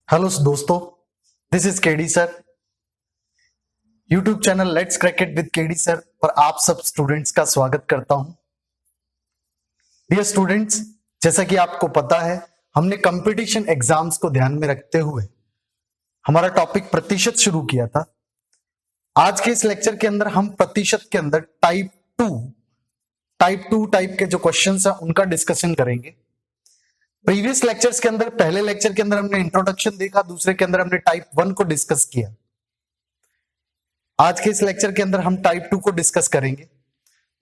Hello दोस्तों, this is KD sir. YouTube channel let's crack it with KD sir पर आप सब students का स्वागत करता हूं। डियर स्टूडेंट्स, जैसा कि आपको पता है, हमने कंपटीशन एग्जाम्स को ध्यान में रखते हुए हमारा टॉपिक प्रतिशत शुरू किया था। आज के इस लेक्चर के अंदर हम प्रतिशत के अंदर टाइप टू टाइप के जो क्वेश्चंस हैं उनका डिस्कशन करेंगे। प्रीवियस लेक्चर्स के अंदर, पहले लेक्चर के अंदर हमने इंट्रोडक्शन देखा, दूसरे के अंदर हमने टाइप 1 को डिस्कस किया। आज के इस लेक्चर के अंदर हम टाइप 2 को डिस्कस करेंगे।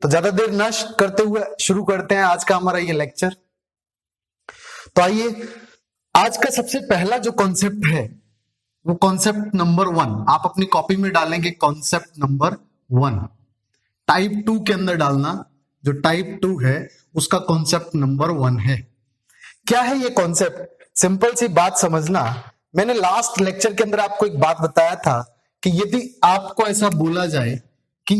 तो ज्यादा देर न करते हुए शुरू करते हैं आज का हमारा ये लेक्चर। तो आइए, आज का सबसे पहला जो कॉन्सेप्ट है वो कॉन्सेप्ट नंबर 1 आप अपनी कॉपी में डालेंगे। कॉन्सेप्ट नंबर 1 टाइप 2 के अंदर डालना। जो टाइप 2 है उसका कॉन्सेप्ट नंबर 1 है। क्या है ये कॉन्सेप्ट? सिंपल सी बात समझना। मैंने लास्ट लेक्चर के अंदर आपको एक बात बताया था कि यदि आपको ऐसा बोला जाए कि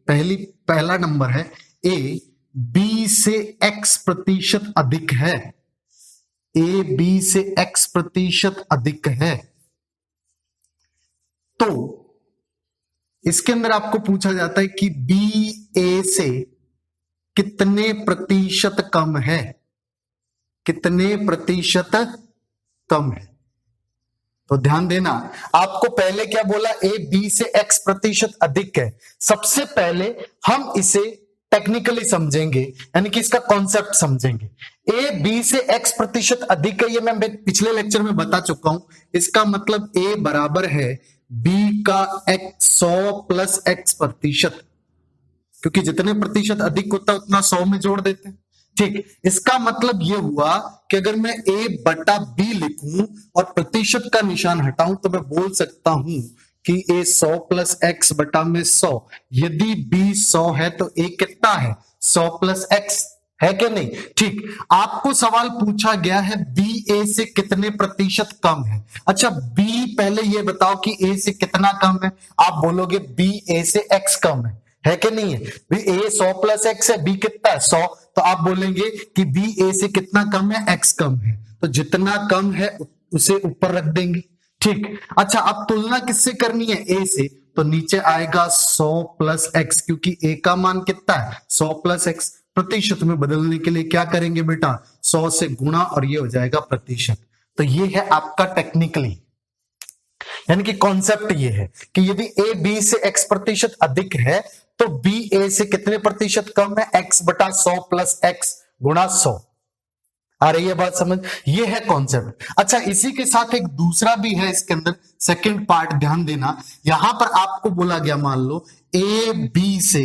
पहला नंबर है ए बी से x प्रतिशत अधिक है, ए बी से x प्रतिशत अधिक है, तो इसके अंदर आपको पूछा जाता है कि बी ए से कितने प्रतिशत कम है, कितने प्रतिशत कम है। तो ध्यान देना, आपको पहले क्या बोला? ए बी से x प्रतिशत अधिक है। सबसे पहले हम इसे टेक्निकली समझेंगे, यानी कि इसका कॉन्सेप्ट समझेंगे। ए बी से x प्रतिशत अधिक है, ये मैं पिछले लेक्चर में बता चुका हूं। इसका मतलब a बराबर है b का 100 प्लस x प्रतिशत, क्योंकि जितने प्रतिशत अधिक होता है उतना 100 में जोड़ देते हैं। ठीक, इसका मतलब यह हुआ कि अगर मैं a बटा b लिखूं और प्रतिशत का निशान हटाऊं तो मैं बोल सकता हूं कि a 100 प्लस x बटा में 100। यदि b 100 है तो a कितना है? 100 प्लस x है कि नहीं? ठीक, आपको सवाल पूछा गया है b a से कितने प्रतिशत कम है। अच्छा, b पहले ये बताओ कि a से कितना कम है। आप बोलोगे b a से x कम है कि नहीं है? a 100 प्लस x है, b कितना है? 100। तो आप बोलेंगे कि b a से कितना कम है? x कम है। तो जितना कम है उसे ऊपर रख देंगे। ठीक, अच्छा, अब तुलना किससे करनी है? a से। तो नीचे आएगा 100 प्लस x, क्योंकि a का मान कितना है? 100 प्लस x। प्रतिशत में बदलने के लिए क्या करेंगे बेटा? 100 से गुणा और ये हो जाएगा प्रतिशत। तो ये है आपका टेक्निकली, यानी कि कॉन्सेप्ट ये है कि यदि a b से x प्रतिशत अधिक है तो b a से कितने प्रतिशत कम है? x बटा 100 प्लस x गुणा 100। आ रही है बात समझ? ये है कॉन्सेप्ट। अच्छा, इसी के साथ एक दूसरा भी है इसके अंदर, सेकंड पार्ट ध्यान देना। यहां पर आपको बोला गया, मान लो a b से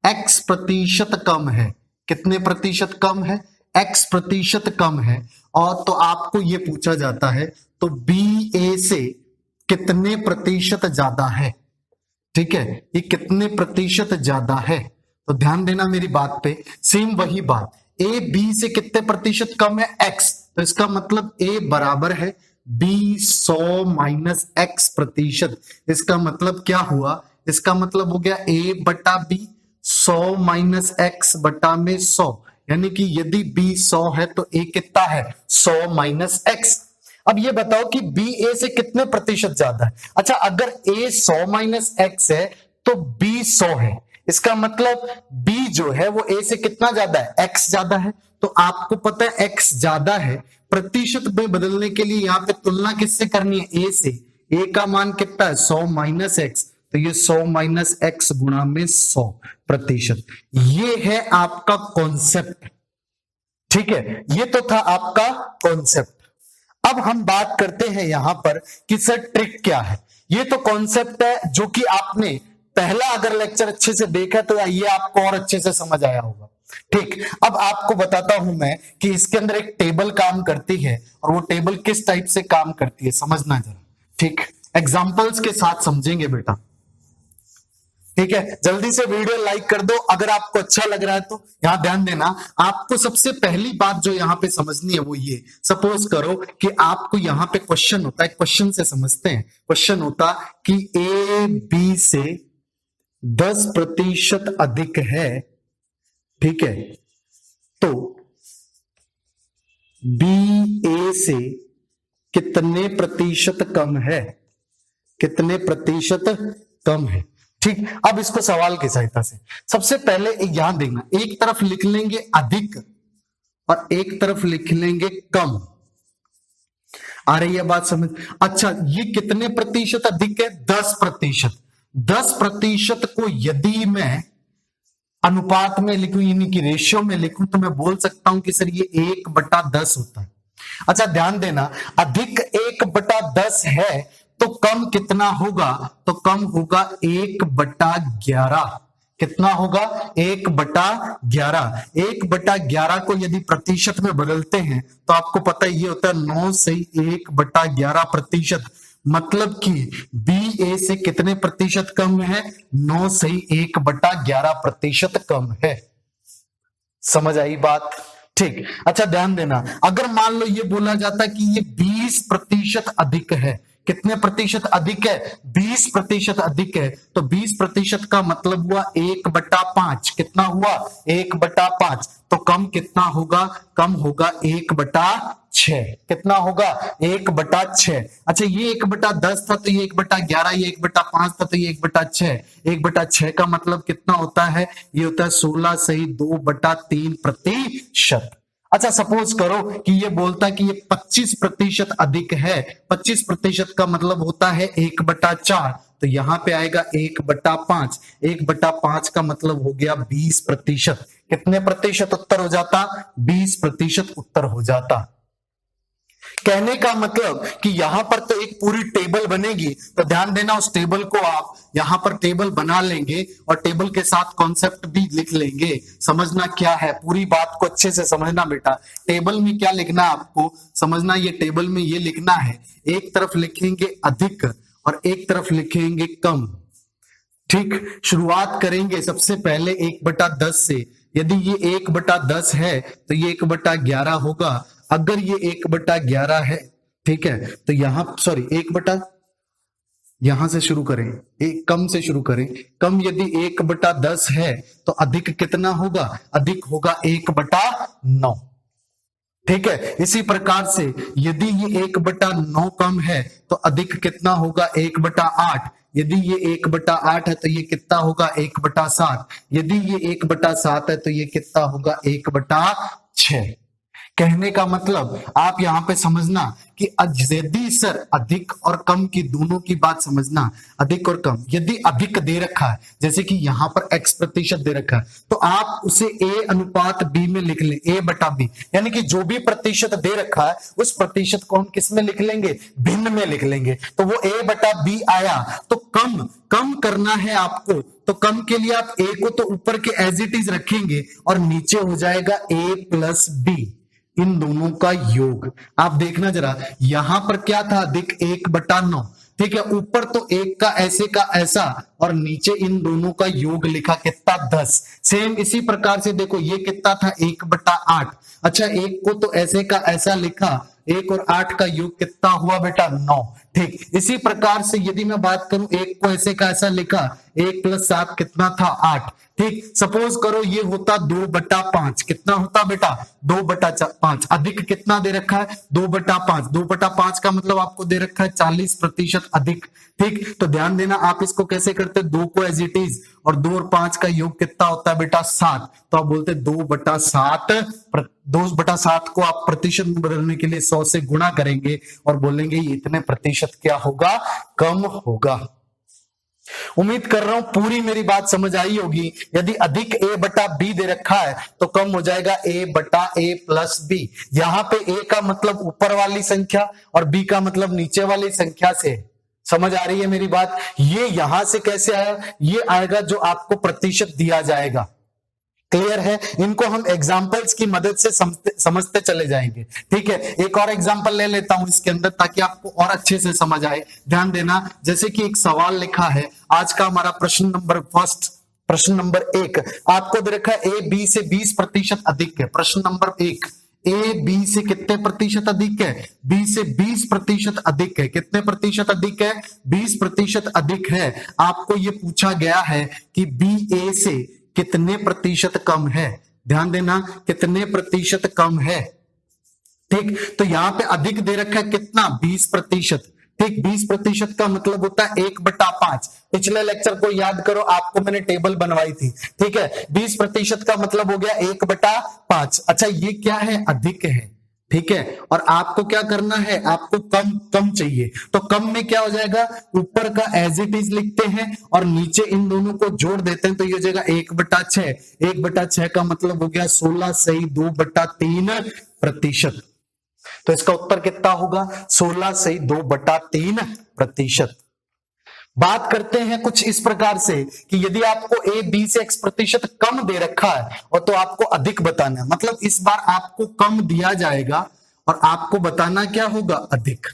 x प्रतिशत कम है। कितने प्रतिशत कम है? x प्रतिशत कम है। और तो आपको यह पूछा जाता है तो b a से कितने प्रतिशत ज्यादा है। ठीक है, ये कितने प्रतिशत ज्यादा है। तो ध्यान देना मेरी बात पे। सेम वही बात, a b से कितने प्रतिशत कम है? x। तो इसका मतलब a बराबर है b 100 माइनस x प्रतिशत। इसका मतलब क्या हुआ? इसका मतलब हो गया a बटा b 100 माइनस x बटा में 100, यानी कि यदि b 100 है तो a कितना है? 100 माइनस x। अब ये बताओ कि b a से कितने प्रतिशत ज्यादा है। अच्छा, अगर a 100 माइनस x है तो b 100 है। इसका मतलब b जो है वो a से कितना ज्यादा है? x ज्यादा है। तो आपको पता है x ज्यादा है, प्रतिशत में बदलने के लिए यहां पे तुलना किससे करनी है? a से। a का मान कितना है? 100 माइनस x। तो ये 100 माइनस x गुणा में 100 प्रतिशत। ये है आपका कॉन्सेप्ट। ठीक है, ये तो था आपका कॉन्सेप्ट। अब हम बात करते हैं यहां पर कि सर ट्रिक क्या है। ये तो कॉन्सेप्ट है जो कि आपने पहला अगर लेक्चर अच्छे से देखा तो ये आपको और अच्छे से समझ आया होगा। ठीक, अब आपको बताता हूं मैं कि इसके अंदर एक टेबल काम करती है और वो टेबल किस टाइप से काम करती है, समझना जरा। ठीक, एग्जांपल्स के साथ समझेंगे बेटा। ठीक है, जल्दी से वीडियो लाइक कर दो अगर आपको अच्छा लग रहा है तो। यहां ध्यान देना, आपको सबसे पहली बात जो यहां पे समझनी है वो ये, सपोज करो कि आपको यहां पे क्वेश्चन होता है, क्वेश्चन से समझते हैं। क्वेश्चन होता कि ए बी से 10% अधिक है। ठीक है, तो बी ए से कितने प्रतिशत कम है, कितने प्रतिशत कम है। ठीक, अब इसको सवाल की सहायता से सबसे पहले यहां देखना, एक तरफ लिख लेंगे अधिक और एक तरफ लिख लेंगे कम। आ रही है बात समझ? अच्छा, ये कितने प्रतिशत अधिक है? 10%। 10% को यदि मैं अनुपात में लिखूं, यानी कि रेशियो में लिखूं, तो मैं बोल सकता हूं कि सर ये 1/10 होता है। अच्छा ध्यान देना, अधिक 1/10 है तो कम कितना होगा? तो कम होगा 1/11। कितना होगा? 1/11। 1/11 को यदि प्रतिशत में बदलते हैं तो आपको पता है ये होता है 9 से 1/11%। मतलब कि बी ए से कितने प्रतिशत कम है? 9 से 1/11% कम है। समझ आई बात? ठीक। अच्छा ध्यान देना, अगर मान लो ये बोला जाता कि ये 20% अधिक है, कितने प्रतिशत अधिक है? 20% अधिक है, तो 20% का मतलब हुआ 1/5। कितना हुआ? 1/5। तो कम कितना होगा? कम होगा 1/6। कितना होगा? 1/6। अच्छा, ये 1/10 था तो ये 1/11, ये 1/5 था तो ये 1/6। 1/6 का मतलब कितना होता है? ये होता है 16 सही 2/3%। अच्छा, सपोज करो कि ये बोलता कि ये 25% अधिक है। 25% का मतलब होता है 1/4, तो यहां पे आएगा 1/5। 1/5 का मतलब हो गया 20%। कितने प्रतिशत उत्तर हो जाता? 20% उत्तर हो जाता। कहने का मतलब कि यहां पर तो एक पूरी टेबल बनेगी, तो ध्यान देना उस टेबल को आप यहां पर टेबल बना लेंगे और टेबल के साथ कॉन्सेप्ट भी लिख लेंगे। समझना क्या है, पूरी बात को अच्छे से समझना बेटा। टेबल में क्या लिखना है आपको समझना, ये टेबल में ये लिखना है, एक तरफ लिखेंगे अधिक और एक तरफ लिखेंगे कम। ठीक, शुरुआत करेंगे सबसे पहले 1/10 से। यदि ये 1/10 है तो ये 1/11 होगा। अगर ये 1/11 है, ठीक है, तो यहां यहां से शुरू करें, एक कम से शुरू करें। कम यदि 1/10 है तो अधिक कितना होगा? अधिक होगा 1/9। ठीक है, इसी प्रकार से यदि ये 1/9 कम है तो अधिक कितना होगा? 1/8। यदि ये 1/8 है तो ये कितना होगा? 1/7। यदि ये 1/7 है तो ये कितना होगा? 1/6। कहने का मतलब आप यहां पे समझना कि यदि सर अधिक और कम की दोनों की बात समझना, अधिक और कम, यदि अधिक दे रखा है जैसे कि यहां पर x% दे रखा है तो आप उसे a/b में लिख लें, a/b, यानी कि जो भी प्रतिशत दे रखा है उस प्रतिशत को हम किस में लिख लेंगे? भिन्न में लिख लेंगे। तो वो a/b आया, तो कम करना है आपको, तो कम के लिए आप a को तो ऊपर के एज इट इज रखेंगे और नीचे हो जाएगा a+b, इन दोनों का योग। आप देखना जरा, यहां पर क्या था? अधिक 1/9। ठीक है, ऊपर तो एक का ऐसा और नीचे इन दोनों का योग लिखा, कितना? 10। सेम इसी प्रकार से देखो, ये कितना था? 1/8। अच्छा, एक को तो ऐसे का ऐसा लिखा, 1 और 8 का योग कितना हुआ बेटा? 9। ठीक, इसी प्रकार से यदि मैं बात करूं, एक को ऐसे का ऐसा लिखा, 1 + 7 कितना था? 8। ठीक, सपोज करो ये होता 2/5। कितना होता बेटा? 2/5। अधिक कितना दे रखा है? 2/5। 2/5 का मतलब आपको दे रखा है 40% अधिक। ठीक, तो ध्यान देना आप इसको कैसे करते हैं? 2 को एज इट इज और 2 और 5 का योग कितना होता है बेटा? 7। तो आप बोलते 2/7। 2/7 को आप प्रतिशत में बदलने के लिए 100 से गुणा करेंगे और बोलेंगे ये इतने प्रतिशत क्या होगा? कम होगा। उम्मीद कर रहा हूं पूरी मेरी बात समझ आई होगी। यदि अधिक a/b दे रखा है तो कम हो जाएगा a/a+b। यहां पे a का मतलब ऊपर वाली संख्या और b का मतलब नीचे वाली संख्या से। समझ आ रही है मेरी बात? ये यहां से कैसे आया? ये आएगा जो आपको प्रतिशत दिया जाएगा। क्लियर है? इनको हम एग्जाम्पल्स की मदद से समझते चले जाएंगे। ठीक है, एक और एग्जाम्पल ले लेता हूं इसके अंदर ताकि आपको और अच्छे से समझ आए। ध्यान देना, जैसे कि एक सवाल लिखा है, आज का हमारा प्रश्न नंबर 1 आपको दे रखा है a b से 20% अधिक है। प्रश्न नंबर 1, a b से कितने प्रतिशत अधिक है? b से 20% अधिक है। कितने प्रतिशत अधिक है? 20% अधिक है। आपको ये पूछा गया है कि b a से कितने प्रतिशत कम है? ध्यान देना, कितने प्रतिशत कम है? ठीक, तो यहां पे अधिक दे रखा है कितना, 20%। ठीक, 20% का मतलब होता है 1/5। पिछले लेक्चर को याद करो, आपको मैंने टेबल बनवाई थी। ठीक है, 20% का मतलब हो गया 1/5। अच्छा, ये क्या है, अधिक है। ठीक है, और आपको क्या करना है, आपको कम कम चाहिए, तो कम में क्या हो जाएगा, ऊपर का एज इट इज लिखते हैं और नीचे इन दोनों को जोड़ देते हैं, तो ये हो जाएगा 1/6। 1/6 का मतलब हो गया 16 सही 2/3%। तो इसका उत्तर कितना होगा, 16 सही 2/3%। बात करते हैं कुछ इस प्रकार से कि यदि आपको a b से x% कम दे रखा है और तो आपको अधिक बताना है, मतलब इस बार आपको कम दिया जाएगा और आपको बताना क्या होगा, अधिक।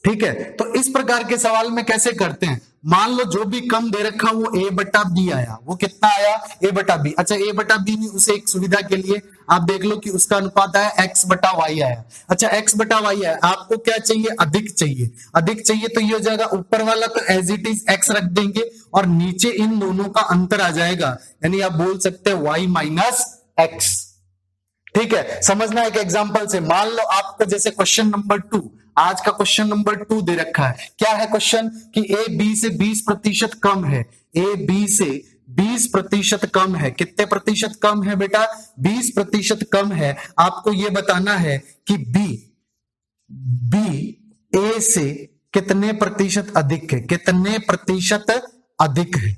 ठीक है, तो इस प्रकार के सवाल में कैसे करते हैं, मान लो जो भी कम दे रखा वो a/b आया, वो कितना आया, a/b। अच्छा, a/b में उसे एक सुविधा के लिए आप देख लो कि उसका अनुपात आया x/y आया। अच्छा, x/y आया, आपको क्या चाहिए, अधिक चाहिए। अधिक चाहिए तो ये हो जाएगा, ऊपर वाला तो एज इट इज x रख देंगे और नीचे इन दोनों का अंतर आ जाएगा, यानी आप बोल सकते हैं y माइनस x। ठीक है, समझना एक एग्जांपल से, मान लो आपको जैसे क्वेश्चन नंबर 2, आज का क्वेश्चन नंबर 2 दे रखा है। क्या है क्वेश्चन कि ए बी से 20% कम है। ए बी से 20% कम है। कितने प्रतिशत कम है बेटा, 20% कम है। आपको यह बताना है कि बी ए से कितने प्रतिशत अधिक है, कितने प्रतिशत अधिक है।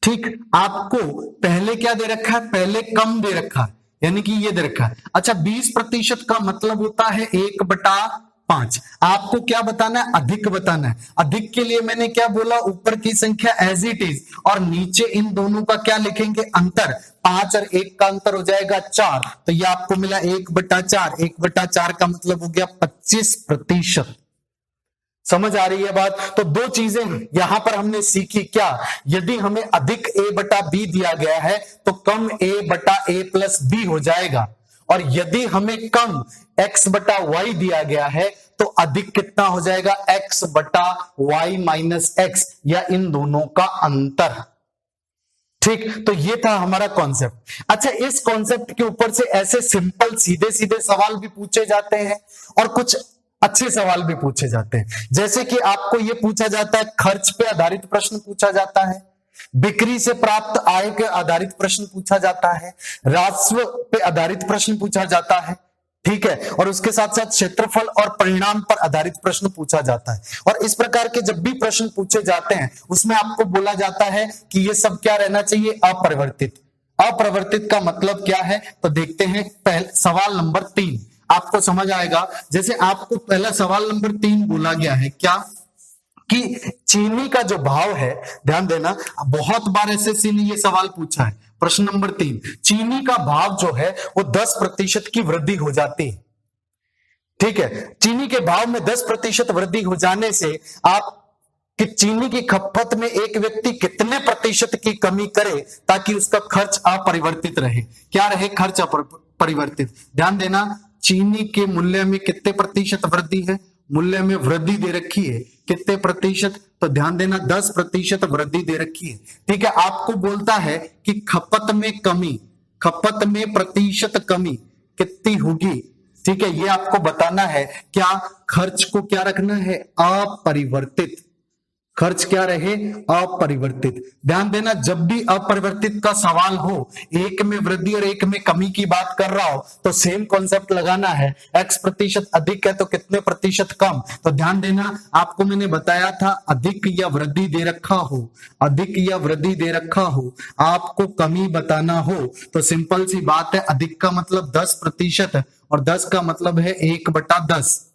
ठीक, आपको पहले क्या दे रखा है, पहले कम दे रखा है, यानी कि ये दे रखा है। अच्छा, 20% का मतलब होता है 1/5। आपको क्या बताना है, अधिक बताना है। अधिक के लिए मैंने क्या बोला, ऊपर की संख्या एज इट इज और नीचे इन दोनों का क्या लिखेंगे, अंतर। 5 और 1 का अंतर हो जाएगा 4, तो ये आपको मिला 1/4। 1/4 का मतलब हो गया 25%। समझ आ रही है बात। तो दो चीजें यहां पर हमने सीखी, क्या, यदि हमें अधिक a/b दिया गया है तो कम a/a+b हो जाएगा, और यदि हमें कम x/y दिया गया है तो अधिक कितना हो जाएगा, x/y माइनस x, या इन दोनों का अंतर। ठीक, तो ये था हमारा कॉन्सेप्ट। अच्छा, इस कॉन्सेप्ट के ऊपर से ऐसे सिंपल सीधे सीधे सवाल भी पूछे जाते हैं और कुछ अच्छे सवाल भी पूछे जाते हैं। जैसे कि आपको यह पूछा जाता है, खर्च पे आधारित प्रश्न पूछा जाता है, बिक्री से प्राप्त आय के आधारित प्रश्न पूछा जाता है, राजस्व पे आधारित प्रश्न पूछा जाता है। ठीक है, और उसके साथ साथ क्षेत्रफल और परिणाम पर आधारित प्रश्न पूछा जाता है। और इस प्रकार के जब भी प्रश्न पूछे जाते हैं उसमें आपको बोला जाता है कि ये सब क्या रहना चाहिए, अपरिवर्तित। अपरिवर्तित का मतलब क्या है, तो देखते हैं सवाल नंबर 3, आपको समझ आएगा। जैसे आपको पहला सवाल नंबर 3 बोला गया है, क्या कि चीनी का जो भाव है, ध्यान देना, बहुत बार एसएससी ने ये सवाल पूछा है। प्रश्न नंबर 3, चीनी का भाव जो है वो 10% की वृद्धि हो जाती है। ठीक है, चीनी के भाव में 10% वृद्धि हो जाने से आप कि चीनी की खपत में एक व्यक्ति कितने प्रतिशत की कमी करे ताकि उसका खर्च अपरिवर्तित रहे। क्या रहे, खर्च अपरिवर्तित। ध्यान देना, चीनी के मूल्य में कितने प्रतिशत वृद्धि है, मूल्य में वृद्धि दे रखी है, कितने प्रतिशत, तो ध्यान देना 10% वृद्धि दे रखी है। ठीक है, आपको बोलता है कि खपत में कमी, खपत में प्रतिशत कमी कितनी होगी। ठीक है, ये आपको बताना है। क्या, खर्च को क्या रखना है, अपरिवर्तित। खर्च क्या रहे, अपरिवर्तित। ध्यान देना, जब भी अपरिवर्तित का सवाल हो, एक में वृद्धि और एक में कमी की बात कर रहा हो, तो सेम कॉन्सेप्ट लगाना है। x% अधिक है तो कितने प्रतिशत कम। तो ध्यान देना, आपको मैंने बताया था अधिक या वृद्धि दे रखा हो, अधिक या वृद्धि दे रखा हो, आपको कमी बताना हो तो सिंपल सी बात है, अधिक का मतलब 10% और 10 का मतलब है 1/10।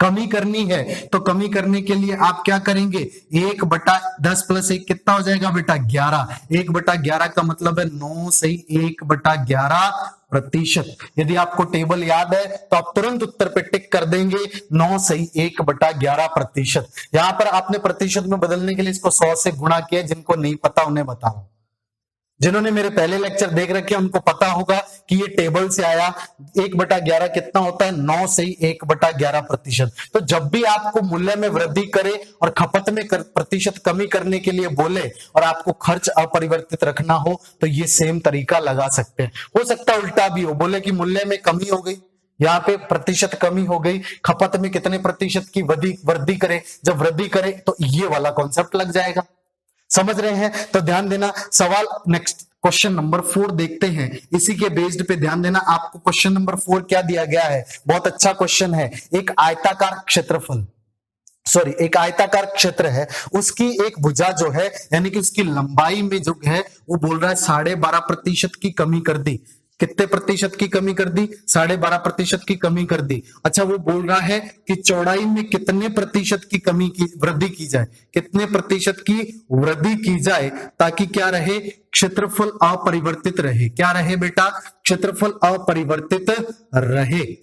कमी करनी है तो कमी करने के लिए आप क्या करेंगे, 1/10 + 1 कितना हो जाएगा बेटा, 11। 1/11 का मतलब है 9 सही 1/11%। यदि आपको टेबल याद है तो आप तुरंत उत्तर पे टिक कर देंगे, 9 सही 1/11%। यहां पर आपने प्रतिशत में बदलने के लिए इसको 100 से गुणा किया, जिनको नहीं पता उन्हें बता रहा हूं। जिन्होंने मेरे पहले लेक्चर देख रखे हैं उनको पता होगा कि ये टेबल से आया 1/11 कितना होता है, 9 से ही 1/11%। तो जब भी आपको मूल्य में वृद्धि करे और खपत में प्रतिशत कमी करने के लिए बोले और आपको खर्च अपरिवर्तित रखना हो तो ये सेम तरीका लगा सकते हैं। हो सकता है उल्टा भी हो, बोले कि मूल्य में कमी हो गई, यहाँ पे प्रतिशत कमी हो गई, खपत में कितने प्रतिशत की वृद्धि करे, जब वृद्धि करे तो ये वाला कॉन्सेप्ट लग जाएगा। समझ रहे हैं? तो ध्यान देना। सवाल नेक्स्ट क्वेश्चन नंबर 4 देखते हैं, इसी के बेस्ड पे ध्यान देना। आपको क्वेश्चन नंबर 4 क्या दिया गया है, बहुत अच्छा क्वेश्चन है। एक आयताकार क्षेत्र है, उसकी एक भुजा जो है यानी कि उसकी लंबाई में जो है वो बोल रहा है 12.5% की कमी कर दी। कितने प्रतिशत की कमी कर दी? 12.5% की कमी कर दी। अच्छा, वो बोल रहा है कि चौड़ाई में कितने प्रतिशत की वृद्धि की जाए, कितने प्रतिशत की वृद्धि की जाए ताकि क्या रहे, क्षेत्रफल अपरिवर्तित रहे। क्या रहे बेटा? क्षेत्रफल अपरिवर्तित रहे।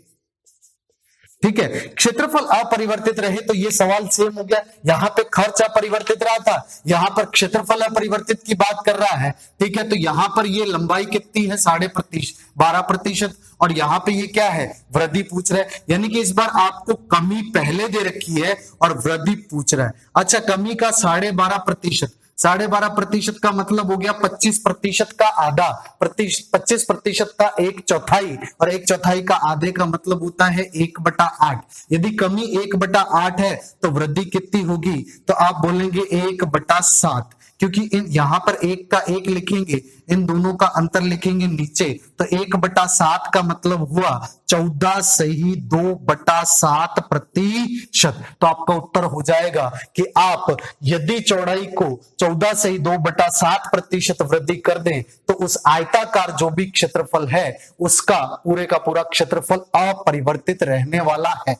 ठीक है, क्षेत्रफल अपरिवर्तित रहे तो ये सवाल सेम हो गया। यहां पे खर्च अपरिवर्तित रहा था, यहां पर क्षेत्रफल अपरिवर्तित की बात कर रहा है। ठीक है, तो यहां पर ये लंबाई कितनी है, 12.5%, और यहां पे ये क्या है, वृद्धि पूछ रहा है। यानी कि इस बार आपको कमी पहले दे रखी है और वृद्धि पूछ रहा है। अच्छा, कमी का 12.5%, 12.5% का मतलब हो गया 25% का आधा, 25% का 1/4, और 1/4 का आधे का मतलब होता है 1/8। यदि कमी 1/8 है तो वृद्धि कितनी होगी, तो आप बोलेंगे 1/7, क्योंकि यहां पर 1 का 1 लिखेंगे, इन दोनों का अंतर लिखेंगे नीचे, तो 1/7 का मतलब हुआ 14 से ही 2/7%। तो आपका उत्तर हो जाएगा कि आप यदि चौड़ाई को 14 से ही 2/7% वृद्धि कर दें तो उस आयताकार जो भी क्षेत्रफल है उसका पूरे का पूरा क्षेत्रफल अपरिवर्तित रहने वाला है।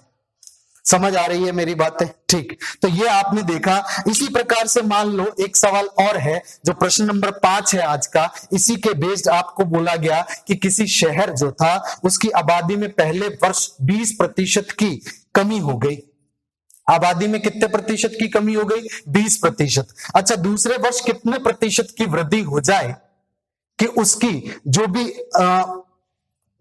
समझ आ रही है मेरी बातें? ठीक, तो ये आपने देखा। इसी प्रकार से मान लो एक सवाल और है जो प्रश्न नंबर 5 है आज का। इसी के बेस्ड आपको बोला गया कि किसी शहर जो था उसकी आबादी में पहले वर्ष 20% की कमी हो गई। आबादी में कितने प्रतिशत की कमी हो गई? 20%। अच्छा, दूसरे वर्ष कितने प्रतिशत की वृद्धि हो जाए कि उसकी जो भी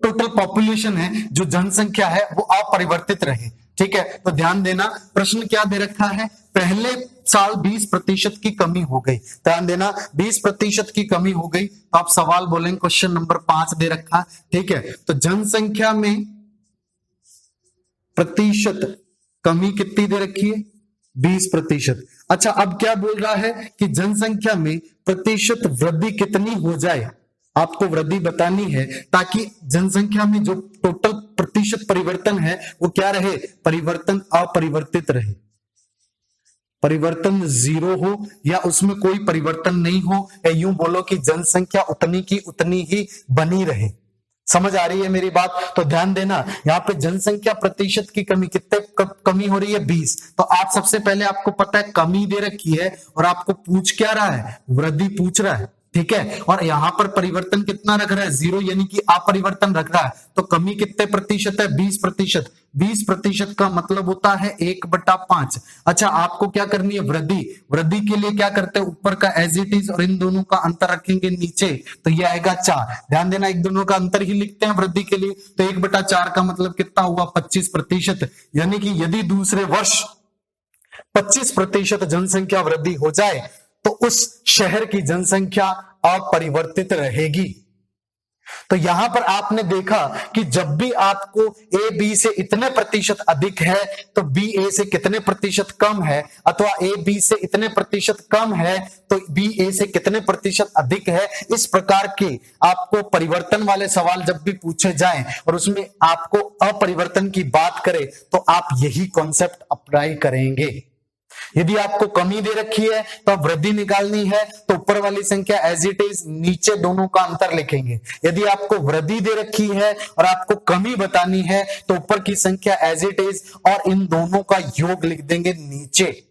टोटल पॉपुलेशन है, जो जनसंख्या है, वो अपरिवर्तित रहे। ठीक है, तो ध्यान देना प्रश्न क्या दे रखा है, पहले साल 20% की कमी हो गई। ध्यान देना 20% की कमी हो गई तो आप सवाल बोलेंगे क्वेश्चन नंबर 5 दे रखा। ठीक है, तो जनसंख्या में प्रतिशत कमी कितनी दे रखी है? 20%। अच्छा, अब क्या बोल रहा है कि जनसंख्या में प्रतिशत वृद्धि कितनी हो जाए, आपको वृद्धि बतानी है ताकि जनसंख्या में जो टोटल प्रतिशत परिवर्तन है वो क्या रहे, परिवर्तन अपरिवर्तित रहे, परिवर्तन 0 हो या उसमें कोई परिवर्तन नहीं हो, या यूं बोलो कि जनसंख्या उतनी की उतनी ही बनी रहे। समझ आ रही है मेरी बात? तो ध्यान देना, यहाँ पे जनसंख्या प्रतिशत की कमी कितने कमी हो रही है? 20। तो आप सबसे पहले आपको पता है कमी दे रखी है और आपको पूछ क्या रहा है, वृद्धि पूछ रहा है। ठीक है, और यहां पर परिवर्तन कितना रख रहा है? 0, यानी कि अपरिवर्तन रख रहा है। तो कमी कितने प्रतिशत है? 20%। 20% का मतलब होता है 1/5। अच्छा, आपको क्या करनी है? वृद्धि। वृद्धि के लिए क्या करते हैं, ऊपर का एज इट इज और इन दोनों का अंतर रखेंगे नीचे, तो ये आएगा 4। ध्यान देना, एक दोनों का अंतर ही लिखते हैं वृद्धि के लिए, तो 1/4 का मतलब कितना हुआ? 25%। यानी कि यदि दूसरे वर्ष 25% जनसंख्या वृद्धि हो जाए तो उस शहर की जनसंख्या अपरिवर्तित रहेगी। तो यहां पर आपने देखा कि जब भी आपको ए बी से इतने प्रतिशत अधिक है तो बी ए से कितने प्रतिशत कम है, अथवा ए बी से इतने प्रतिशत कम है तो बी ए से कितने प्रतिशत अधिक है। इस प्रकार के आपको परिवर्तन वाले सवाल जब भी पूछे जाएं और उसमें आपको अपरिवर्तन की बात करें तो आप यही कॉन्सेप्ट अप्लाई करेंगे। यदि आपको कमी दे रखी है तो आप वृद्धि निकालनी है तो ऊपर वाली संख्या एज इट इज, नीचे दोनों का अंतर लिखेंगे। यदि आपको वृद्धि दे रखी है और आपको कमी बतानी है तो ऊपर की संख्या एज इट इज और इन दोनों का योग लिख देंगे नीचे।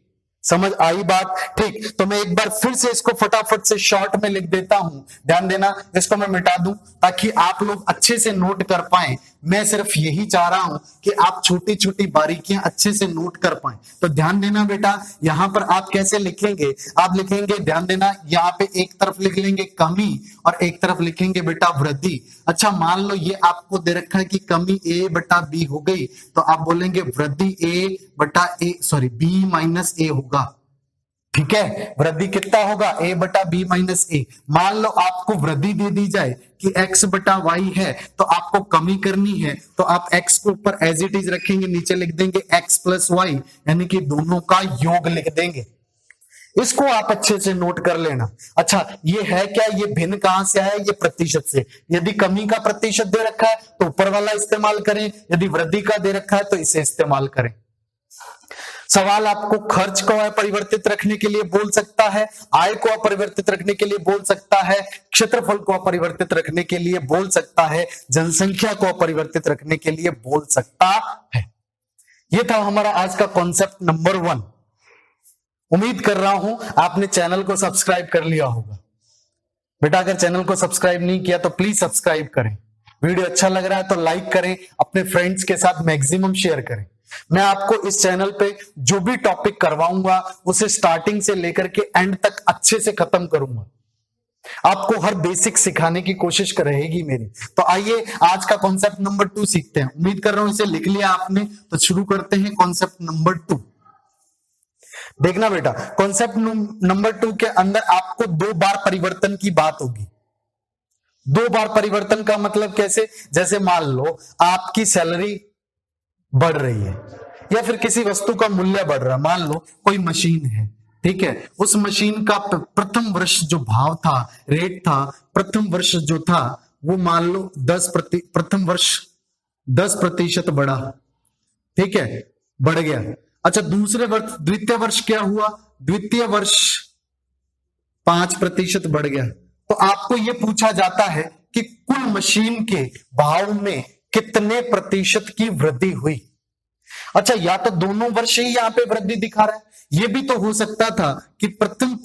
समझ आई बात? ठीक, तो मैं एक बार फिर से इसको फटाफट से शॉर्ट में लिख देता हूं। ध्यान देना, इसको मैं मिटा दूं ताकि आप लोग अच्छे से नोट कर पाए। मैं सिर्फ यही चाह रहा हूं कि आप छोटी छोटी बारीकियां अच्छे से नोट कर पाए। तो ध्यान देना बेटा, यहां पर आप कैसे लिखेंगे, आप लिखेंगे, ध्यान देना, यहाँ पे एक तरफ लिख लेंगे कमी और एक तरफ लिखेंगे बेटा वृद्धि। अच्छा मान लो ये आपको दे रखा है कि कमी a बटा b हो गई, तो आप बोलेंगे वृद्धि a बटा a sorry b minus a होगा। ठीक है, वृद्धि कितना होगा, a बटा b माइनस a। मान लो आपको वृद्धि दे दी जाए कि x बटा y है, तो आपको कमी करनी है, तो आप x को ऊपर एज इट इज रखेंगे, नीचे लिख देंगे x प्लस y, यानी कि दोनों का योग लिख देंगे। इसको आप अच्छे से नोट कर लेना। अच्छा ये है क्या, ये भिन्न कहां से आया, ये प्रतिशत से। यदि कमी का प्रतिशत दे रखा है तो ऊपर वाला इस्तेमाल करें, यदि वृद्धि का दे रखा है तो इसे इस्तेमाल करें। सवाल आपको खर्च को अपरिवर्तित रखने के लिए बोल सकता है, आय को अपरिवर्तित रखने के लिए बोल सकता है, क्षेत्रफल को अपरिवर्तित रखने के लिए बोल सकता है, जनसंख्या को अपरिवर्तित रखने के लिए बोल सकता है। यह था हमारा आज का कॉन्सेप्ट नंबर 1। उम्मीद कर रहा हूं आपने चैनल को सब्सक्राइब कर लिया होगा। बेटा अगर चैनल को सब्सक्राइब नहीं किया तो प्लीज सब्सक्राइब करें। वीडियो अच्छा लग रहा है तो लाइक करें, अपने फ्रेंड्स के साथ मैक्सिमम शेयर करें। मैं आपको इस चैनल पे जो भी टॉपिक करवाऊंगा उसे स्टार्टिंग से लेकर के एंड तक अच्छे से खत्म करूंगा। आपको हर बेसिक सिखाने की कोशिश रहेगी मेरी। तो आइए आज का कॉन्सेप्ट नंबर 2 सीखते हैं। उम्मीद कर रहा हूं इसे लिख लिया आपने, तो शुरू करते हैं कॉन्सेप्ट नंबर 2। देखना बेटा, कॉन्सेप्ट नंबर 2 के अंदर आपको 2 बार परिवर्तन की बात होगी। 2 बार परिवर्तन का मतलब कैसे, जैसे मान लो आपकी सैलरी बढ़ रही है या फिर किसी वस्तु का मूल्य बढ़ रहा है। मान लो कोई मशीन है, ठीक है, उस मशीन का प्रथम वर्ष जो भाव था, रेट था, प्रथम वर्ष जो था वो मान लो प्रथम वर्ष 10% बढ़ा, ठीक है, बढ़ गया। अच्छा दूसरे वर्ष, द्वितीय वर्ष क्या हुआ, द्वितीय वर्ष 5% बढ़ गया। तो आपको यह पूछा जाता है कि कुल मशीन के भाव में कितने प्रतिशत की वृद्धि हुई। अच्छा या तो दोनों वर्ष ही यहां पे वृद्धि दिखा रहा है, यह भी तो हो सकता था कि प्रथम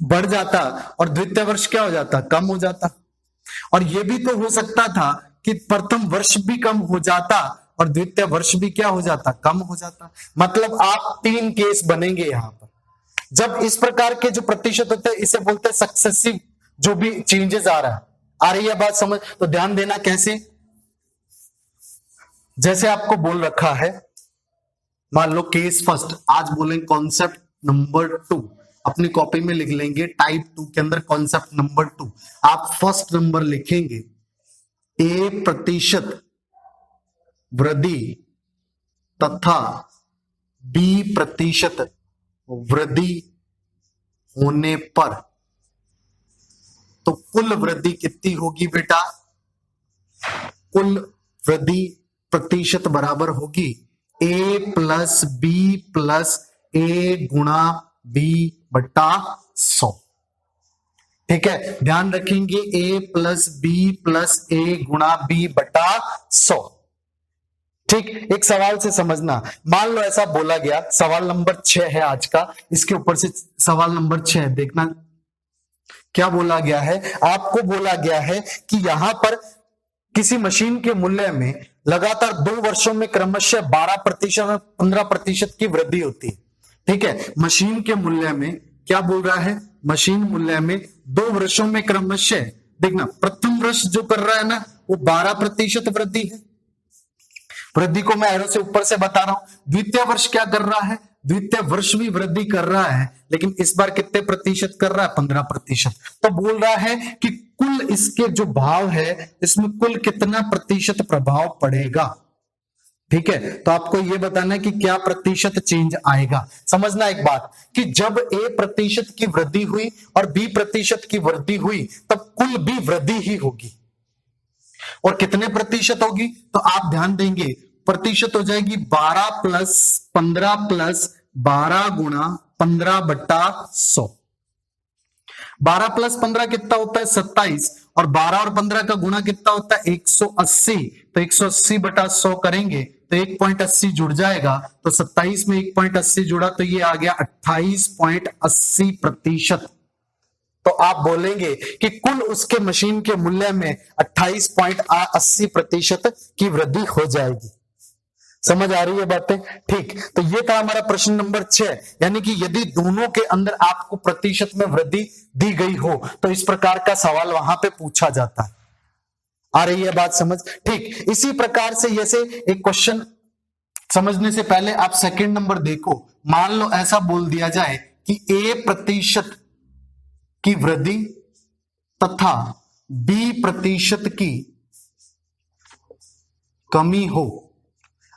बढ़ जाता और द्वितीय वर्ष क्या हो जाता, कम हो जाता। और यह भी तो हो सकता था कि प्रथम वर्ष भी कम हो जाता और द्वितीय वर्ष भी क्या हो जाता, कम हो जाता। मतलब आप 3 केस बनेंगे यहां पर। जब इस प्रकार के जो प्रतिशत होते हैं इसे बोलते हैं सक्सेसिव, जो भी चेंजेस आ रहा है। आ रही है बात समझ, तो ध्यान देना कैसे, जैसे आपको बोल रखा है, मान लो केस फर्स्ट, आज बोलेंगे कॉन्सेप्ट नंबर 2, अपनी कॉपी में लिख लेंगे टाइप 2 के अंदर कॉन्सेप्ट नंबर 2। आप फर्स्ट नंबर लिखेंगे A% वृद्धि तथा B% वृद्धि होने पर तो कुल वृद्धि कितनी होगी बेटा, कुल वृद्धि प्रतिशत बराबर होगी A plus B plus A गुणा B बटा 100। ठीक है, ध्यान रखेंगे A plus B plus A गुणा B बटा 100। ठीक, एक सवाल से समझना, मान लो ऐसा बोला गया, सवाल नंबर 6 है आज का, इसके ऊपर से सवाल नंबर 6 देखना क्या बोला गया है। आपको बोला गया है कि यहां पर किसी मशीन के मूल्य में लगातार 2 वर्षों में क्रमशः 12% और 15% की वृद्धि होती है। ठीक है, मशीन के मूल्य में क्या बोल रहा है, मशीन मूल्य में 2 वर्षों में क्रमशः, देखना प्रथम वर्ष जो कर रहा है ना वो 12% वृद्धि है, वृद्धि को मैं एरो से ऊपर से बता रहा हूं। द्वितीय वर्ष क्या कर रहा है, द्वितीय वर्ष भी वृद्धि कर रहा है, लेकिन इस बार कितने प्रतिशत कर रहा है, 15%। तो बोल रहा है कि कुल इसके जो भाव है इसमें कुल कितना प्रतिशत प्रभाव पड़ेगा। ठीक है, तो आपको यह बताना है कि क्या प्रतिशत चेंज आएगा। समझना एक बात कि जब A% की वृद्धि हुई और B% की वृद्धि हुई तब कुल भी वृद्धि ही होगी। और कितने प्रतिशत होगी, तो आप ध्यान देंगे प्रतिशत हो जाएगी 12 प्लस 15 प्लस 12 गुणा 15 बटा 100। 12 प्लस 15 कितना होता है 27, और 12 और 15 का गुणा कितना होता है 180। तो 180 बटा 100 करेंगे तो 1.80 जुड़ जाएगा, तो 27 में 1.80 जुड़ा तो ये आ गया 28.80%। तो आप बोलेंगे कि कुल उसके मशीन के मूल्य में 28.80% की वृद्धि हो जाएगी। समझ आ रही है बातें? ठीक, तो ये था हमारा प्रश्न नंबर 6, यानी कि यदि दोनों के अंदर आपको प्रतिशत में वृद्धि दी गई हो तो इस प्रकार का सवाल वहां पे पूछा जाता है। आ रही है बात समझ? ठीक, इसी प्रकार से जैसे एक क्वेश्चन समझने से पहले आप सेकंड नंबर देखो। मान लो ऐसा बोल दिया जाए कि A% की वृद्धि तथा B% की कमी हो।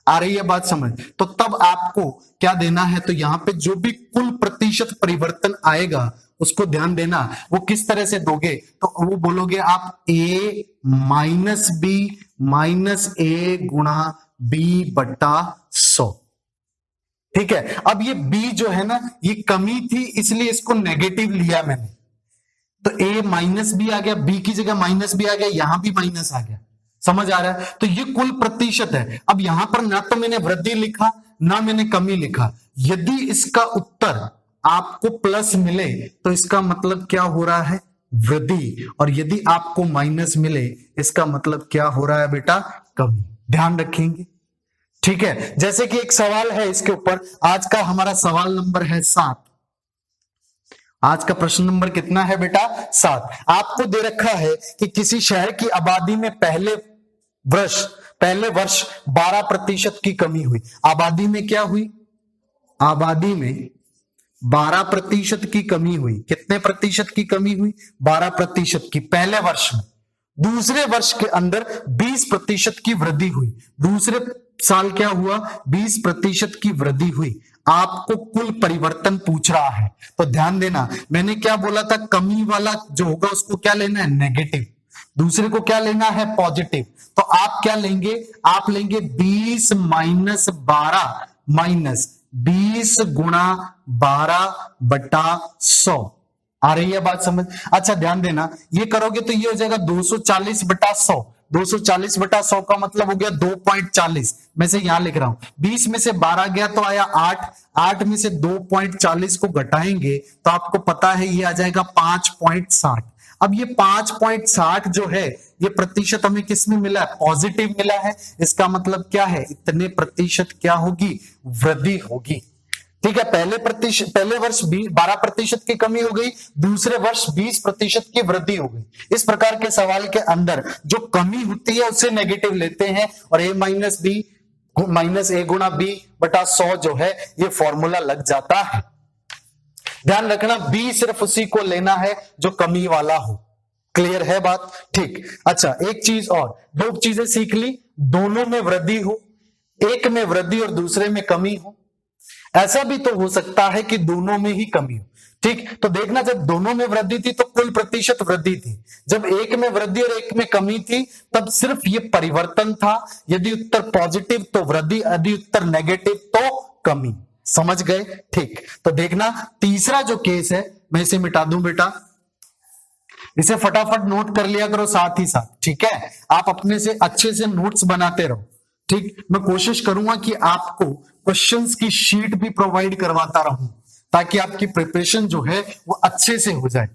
आ रही है बात समझ? तो तब आपको क्या देना है, तो यहां पे जो भी कुल प्रतिशत परिवर्तन आएगा उसको ध्यान देना। वो किस तरह से दोगे, तो वो बोलोगे आप A minus B minus A गुणा B बटा 100। ठीक है, अब ये B जो है ना, ये कमी थी इसलिए इसको नेगेटिव लिया मैंने, तो A माइनस B आ गया, B की जगह माइनस B आ गया, यहां भी माइनस आ गया। समझ आ रहा है? तो ये कुल प्रतिशत है। अब यहां पर ना तो मैंने वृद्धि लिखा ना मैंने कमी लिखा। यदि इसका उत्तर आपको प्लस मिले तो इसका मतलब क्या हो रहा है, वृद्धि, और यदि आपको माइनस मिले इसका मतलब क्या हो रहा है बेटा, कमी। ध्यान रखेंगे। ठीक है, जैसे कि एक सवाल है इसके ऊपर, आज का हमारा सवाल नंबर है 7। आज का प्रश्न नंबर कितना है बेटा, 7। आपको दे रखा है कि किसी शहर की आबादी में पहले वर्ष 12% की कमी हुई। आबादी में क्या हुई, आबादी में 12% की कमी हुई। कितने प्रतिशत की कमी हुई, 12% की पहले वर्ष में। दूसरे वर्ष के अंदर 20% की वृद्धि हुई। दूसरे साल क्या हुआ, 20% की वृद्धि हुई। आपको कुल परिवर्तन पूछ रहा है, तो ध्यान देना मैंने क्या बोला था, कमी वाला जो होगा उसको क्या लेना है, नेगेटिव, दूसरे को क्या लेना है, पॉजिटिव। तो आप क्या लेंगे, आप लेंगे 20 माइनस 12 माइनस 20 गुणा 12 बटा 100। आ रही है बात समझ? अच्छा ध्यान देना, ये करोगे तो ये हो जाएगा 240 बटा 100। 240 बटा 100 का मतलब हो गया 2.40। मैं से यहां लिख रहा हूं, 20 में से 12 गया तो आया 8, 8 में से 2.40 को घटाएंगे तो आपको पता है ये आ जाएगा 5.60। अब ये 5.60 जो है ये प्रतिशत हमें किस में मिला है, पॉजिटिव मिला है। इसका मतलब क्या है, इतने प्रतिशत क्या होगी, वृद्धि होगी। ठीक है, पहले वर्ष 12% की कमी हो गई, दूसरे वर्ष 20% की वृद्धि हो गई। इस प्रकार के सवाल के अंदर जो कमी होती है उसे नेगेटिव लेते हैं और A minus B minus A गुणा B बटा 100 जो है ये फॉर्मूला लग जाता है। ध्यान रखना B सिर्फ उसी को लेना है जो कमी वाला हो। क्लियर है बात? ठीक। अच्छा एक चीज और, दो चीजें सीख ली, दोनों में वृद्धि हो, एक में वृद्धि और दूसरे में कमी हो। ऐसा भी तो हो सकता है कि दोनों में ही कमी हो। ठीक, तो देखना जब दोनों में वृद्धि थी तो कुल प्रतिशत वृद्धि थी, जब एक में वृद्धि और एक में कमी थी तब सिर्फ ये परिवर्तन था। यदि उत्तर पॉजिटिव तो वृद्धि, यदि उत्तर नेगेटिव तो कमी। समझ गए? ठीक, तो देखना तीसरा जो केस है, मैं इसे मिटा दूं बेटा, इसे फटाफट नोट कर लिया करो साथ ही साथ। ठीक है, आप अपने से अच्छे से नोट्स बनाते रहो। ठीक, मैं कोशिश करूंगा कि आपको क्वेश्चंस की शीट भी प्रोवाइड करवाता रहूं ताकि आपकी प्रिपरेशन जो है वो अच्छे से हो जाए।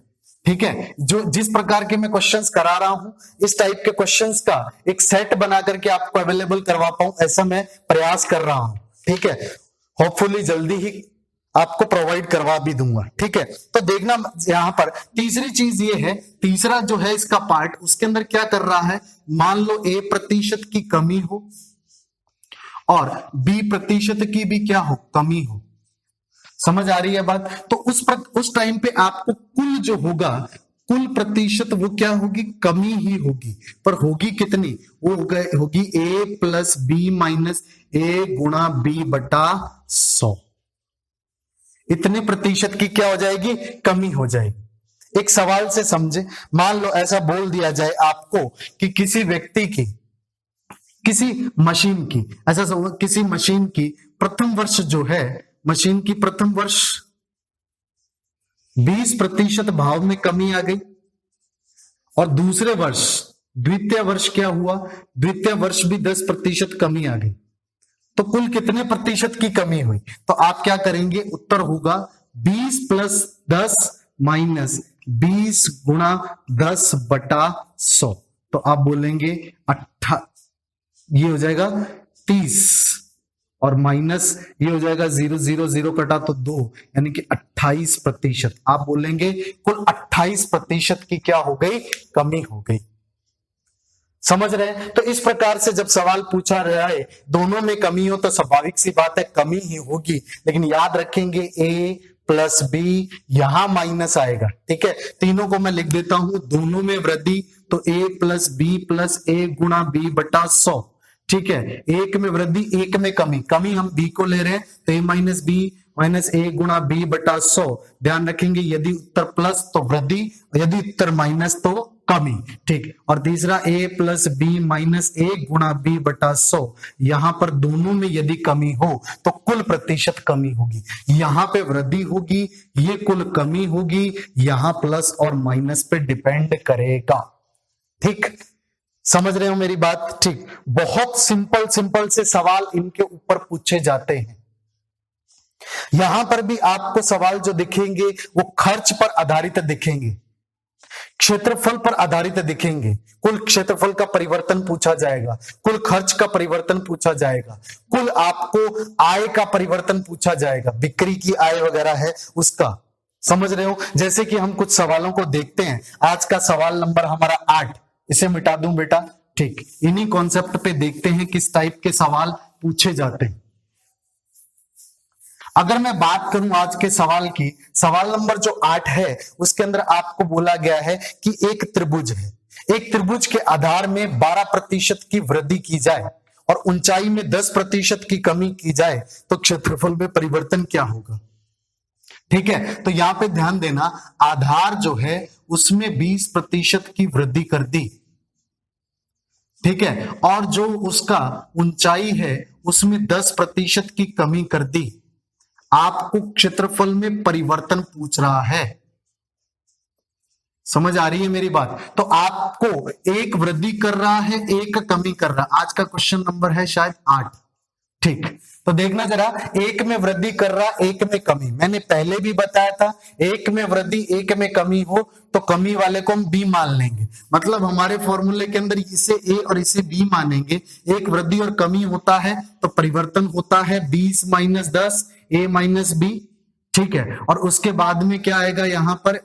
ठीक है, जो जिस प्रकार के मैं क्वेश्चंस करा रहा हूं इस टाइप के क्वेश्चंस का एक सेट बना करके आपको अवेलेबल करवा पाऊं, ऐसा मैं प्रयास कर रहा हूं। ठीक है, होपफुली जल्दी ही आपको प्रोवाइड करवा भी दूंगा। ठीक है, तो देखना यहां पर तीसरी चीज ये है, तीसरा जो है इसका पार्ट, उसके अंदर क्या कर रहा है, मान लो A% की कमी हो और B% की भी क्या हो, कमी हो। समझ आ रही है बात? तो उस टाइम पे आपको कुल जो होगा, कुल प्रतिशत वो क्या होगी, कमी ही होगी, पर होगी कितनी, वो होगी A plus B minus A गुणा B बटा 100। इतने प्रतिशत की क्या हो जाएगी, कमी हो जाएगी। एक सवाल से समझे, मान लो ऐसा बोल दिया जाए आपको कि किसी व्यक्ति की, किसी मशीन की, ऐसा समझो किसी मशीन की प्रथम वर्ष जो है, मशीन की प्रथम वर्ष 20% भाव में कमी आ गई और दूसरे वर्ष द्वितीय वर्ष क्या हुआ, द्वितीय वर्ष भी 10% कमी आ गई। तो कुल कितने प्रतिशत की कमी हुई? तो आप क्या करेंगे, उत्तर होगा 20 प्लस 10 माइनस 20 गुणा 10/100, तो आप बोलेंगे ये हो जाएगा 30 और माइनस ये हो जाएगा 0 0 0 कटा तो 2, यानी कि 28%। आप बोलेंगे कुल 28% की क्या हो गई, कमी हो गई। समझ रहे हैं? तो इस प्रकार से जब सवाल पूछा रहा है दोनों में कमी हो तो स्वाभाविक सी बात है कमी ही होगी, लेकिन याद रखेंगे ए प्लस बी, यहां माइनस आएगा। ठीक है, तीनों को मैं लिख देता हूं, दोनों में वृद्धि तो ए प्लस बी प्लस ए गुणा बी बटा 100। ठीक है, एक में वृद्धि एक में कमी, कमी हम बी को ले रहे हैं तो ए माइनस बी माइनस ए गुणा बी बटा 100। ध्यान रखेंगे यदि उत्तर प्लस तो वृद्धि, यदि उत्तर माइनस तो कमी। ठीक, और तीसरा ए प्लस बी माइनस ए गुणा बी बटा 100। यहां पर दोनों में यदि कमी हो तो कुल प्रतिशत कमी होगी, यहां पे वृद्धि होगी, ये कुल कमी होगी, यहां प्लस और माइनस पे डिपेंड करेगा। ठीक, समझ रहे हो मेरी बात? ठीक, बहुत सिंपल सिंपल से सवाल इनके ऊपर पूछे जाते हैं। यहां पर भी आपको सवाल जो दिखेंगे वो खर्च पर आधारित दिखेंगे, क्षेत्रफल पर आधारित दिखेंगे। कुल क्षेत्रफल का परिवर्तन पूछा जाएगा, कुल खर्च का परिवर्तन पूछा जाएगा, कुल आपको आय का परिवर्तन पूछा जाएगा, बिक्री की आय वगैरह है उसका। समझ रहे हो? जैसे कि हम कुछ सवालों को देखते हैं। आज का सवाल नंबर हमारा 8, इसे मिटा दूं बेटा। ठीक, इन्हीं कॉन्सेप्ट पे देखते हैं किस टाइप के सवाल पूछे जाते हैं। अगर मैं बात करूं आज के सवाल की, सवाल नंबर जो 8 है उसके अंदर आपको बोला गया है कि एक त्रिभुज है, एक त्रिभुज के आधार में 12% की वृद्धि की जाए और ऊंचाई में 10% की कमी की जाए तो क्षेत्रफल में परिवर्तन क्या होगा। ठीक है, तो यहां पे ध्यान देना, आधार जो है उसमें 20% की वृद्धि कर दी। ठीक है, और जो उसका ऊंचाई है उसमें 10% की कमी कर दी। आपको क्षेत्रफल में परिवर्तन पूछ रहा है। समझ आ रही है मेरी बात? तो आपको एक वृद्धि कर रहा है, एक कमी कर रहा है। आज का क्वेश्चन नंबर है शायद 8। ठीक, तो देखना जरा, एक में वृद्धि कर रहा, एक में कमी। मैंने पहले भी बताया था एक में वृद्धि एक में कमी हो तो कमी वाले को हम बी मान लेंगे, मतलब हमारे फॉर्मूले के अंदर इसे ए और इसे बी मानेंगे। एक वृद्धि और कमी होता है तो परिवर्तन होता है 20 माइनस 10 ए माइनस बी। ठीक है, और उसके बाद में क्या आएगा यहां पर,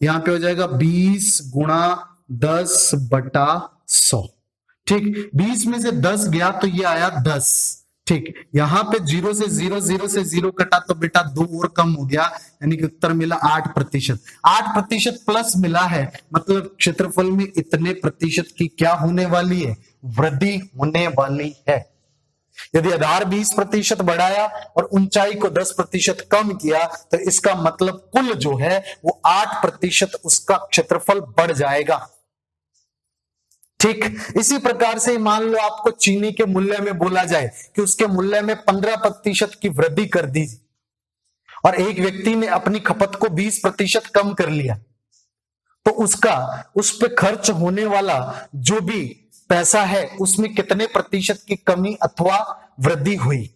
यहां पे हो जाएगा 20 गुणा 10/100। ठीक, 20 में से 10 गया तो ये आया 10। ठीक, यहां पे 0 से 0 कटा तो बेटा 2 और कम हो गया, यानी कि उत्तर मिला 8%। 8% प्लस मिला है, मतलब क्षेत्रफल में इतने प्रतिशत की क्या होने वाली है, वृद्धि होने वाली है। यदि आधार 20% बढ़ाया और ऊंचाई को 10% कम किया तो इसका मतलब कुल जो है वो 8% उसका क्षेत्रफल बढ़ जाएगा। ठीक, इसी प्रकार से मान लो आपको चीनी के मूल्य में बोला जाए कि उसके मूल्य में 15% की वृद्धि कर दी और एक व्यक्ति ने अपनी खपत को 20% कम कर लिया, तो उसका उस पे खर्च होने वाला जो भी पैसा है उसमें कितने प्रतिशत की कमी अथवा वृद्धि हुई।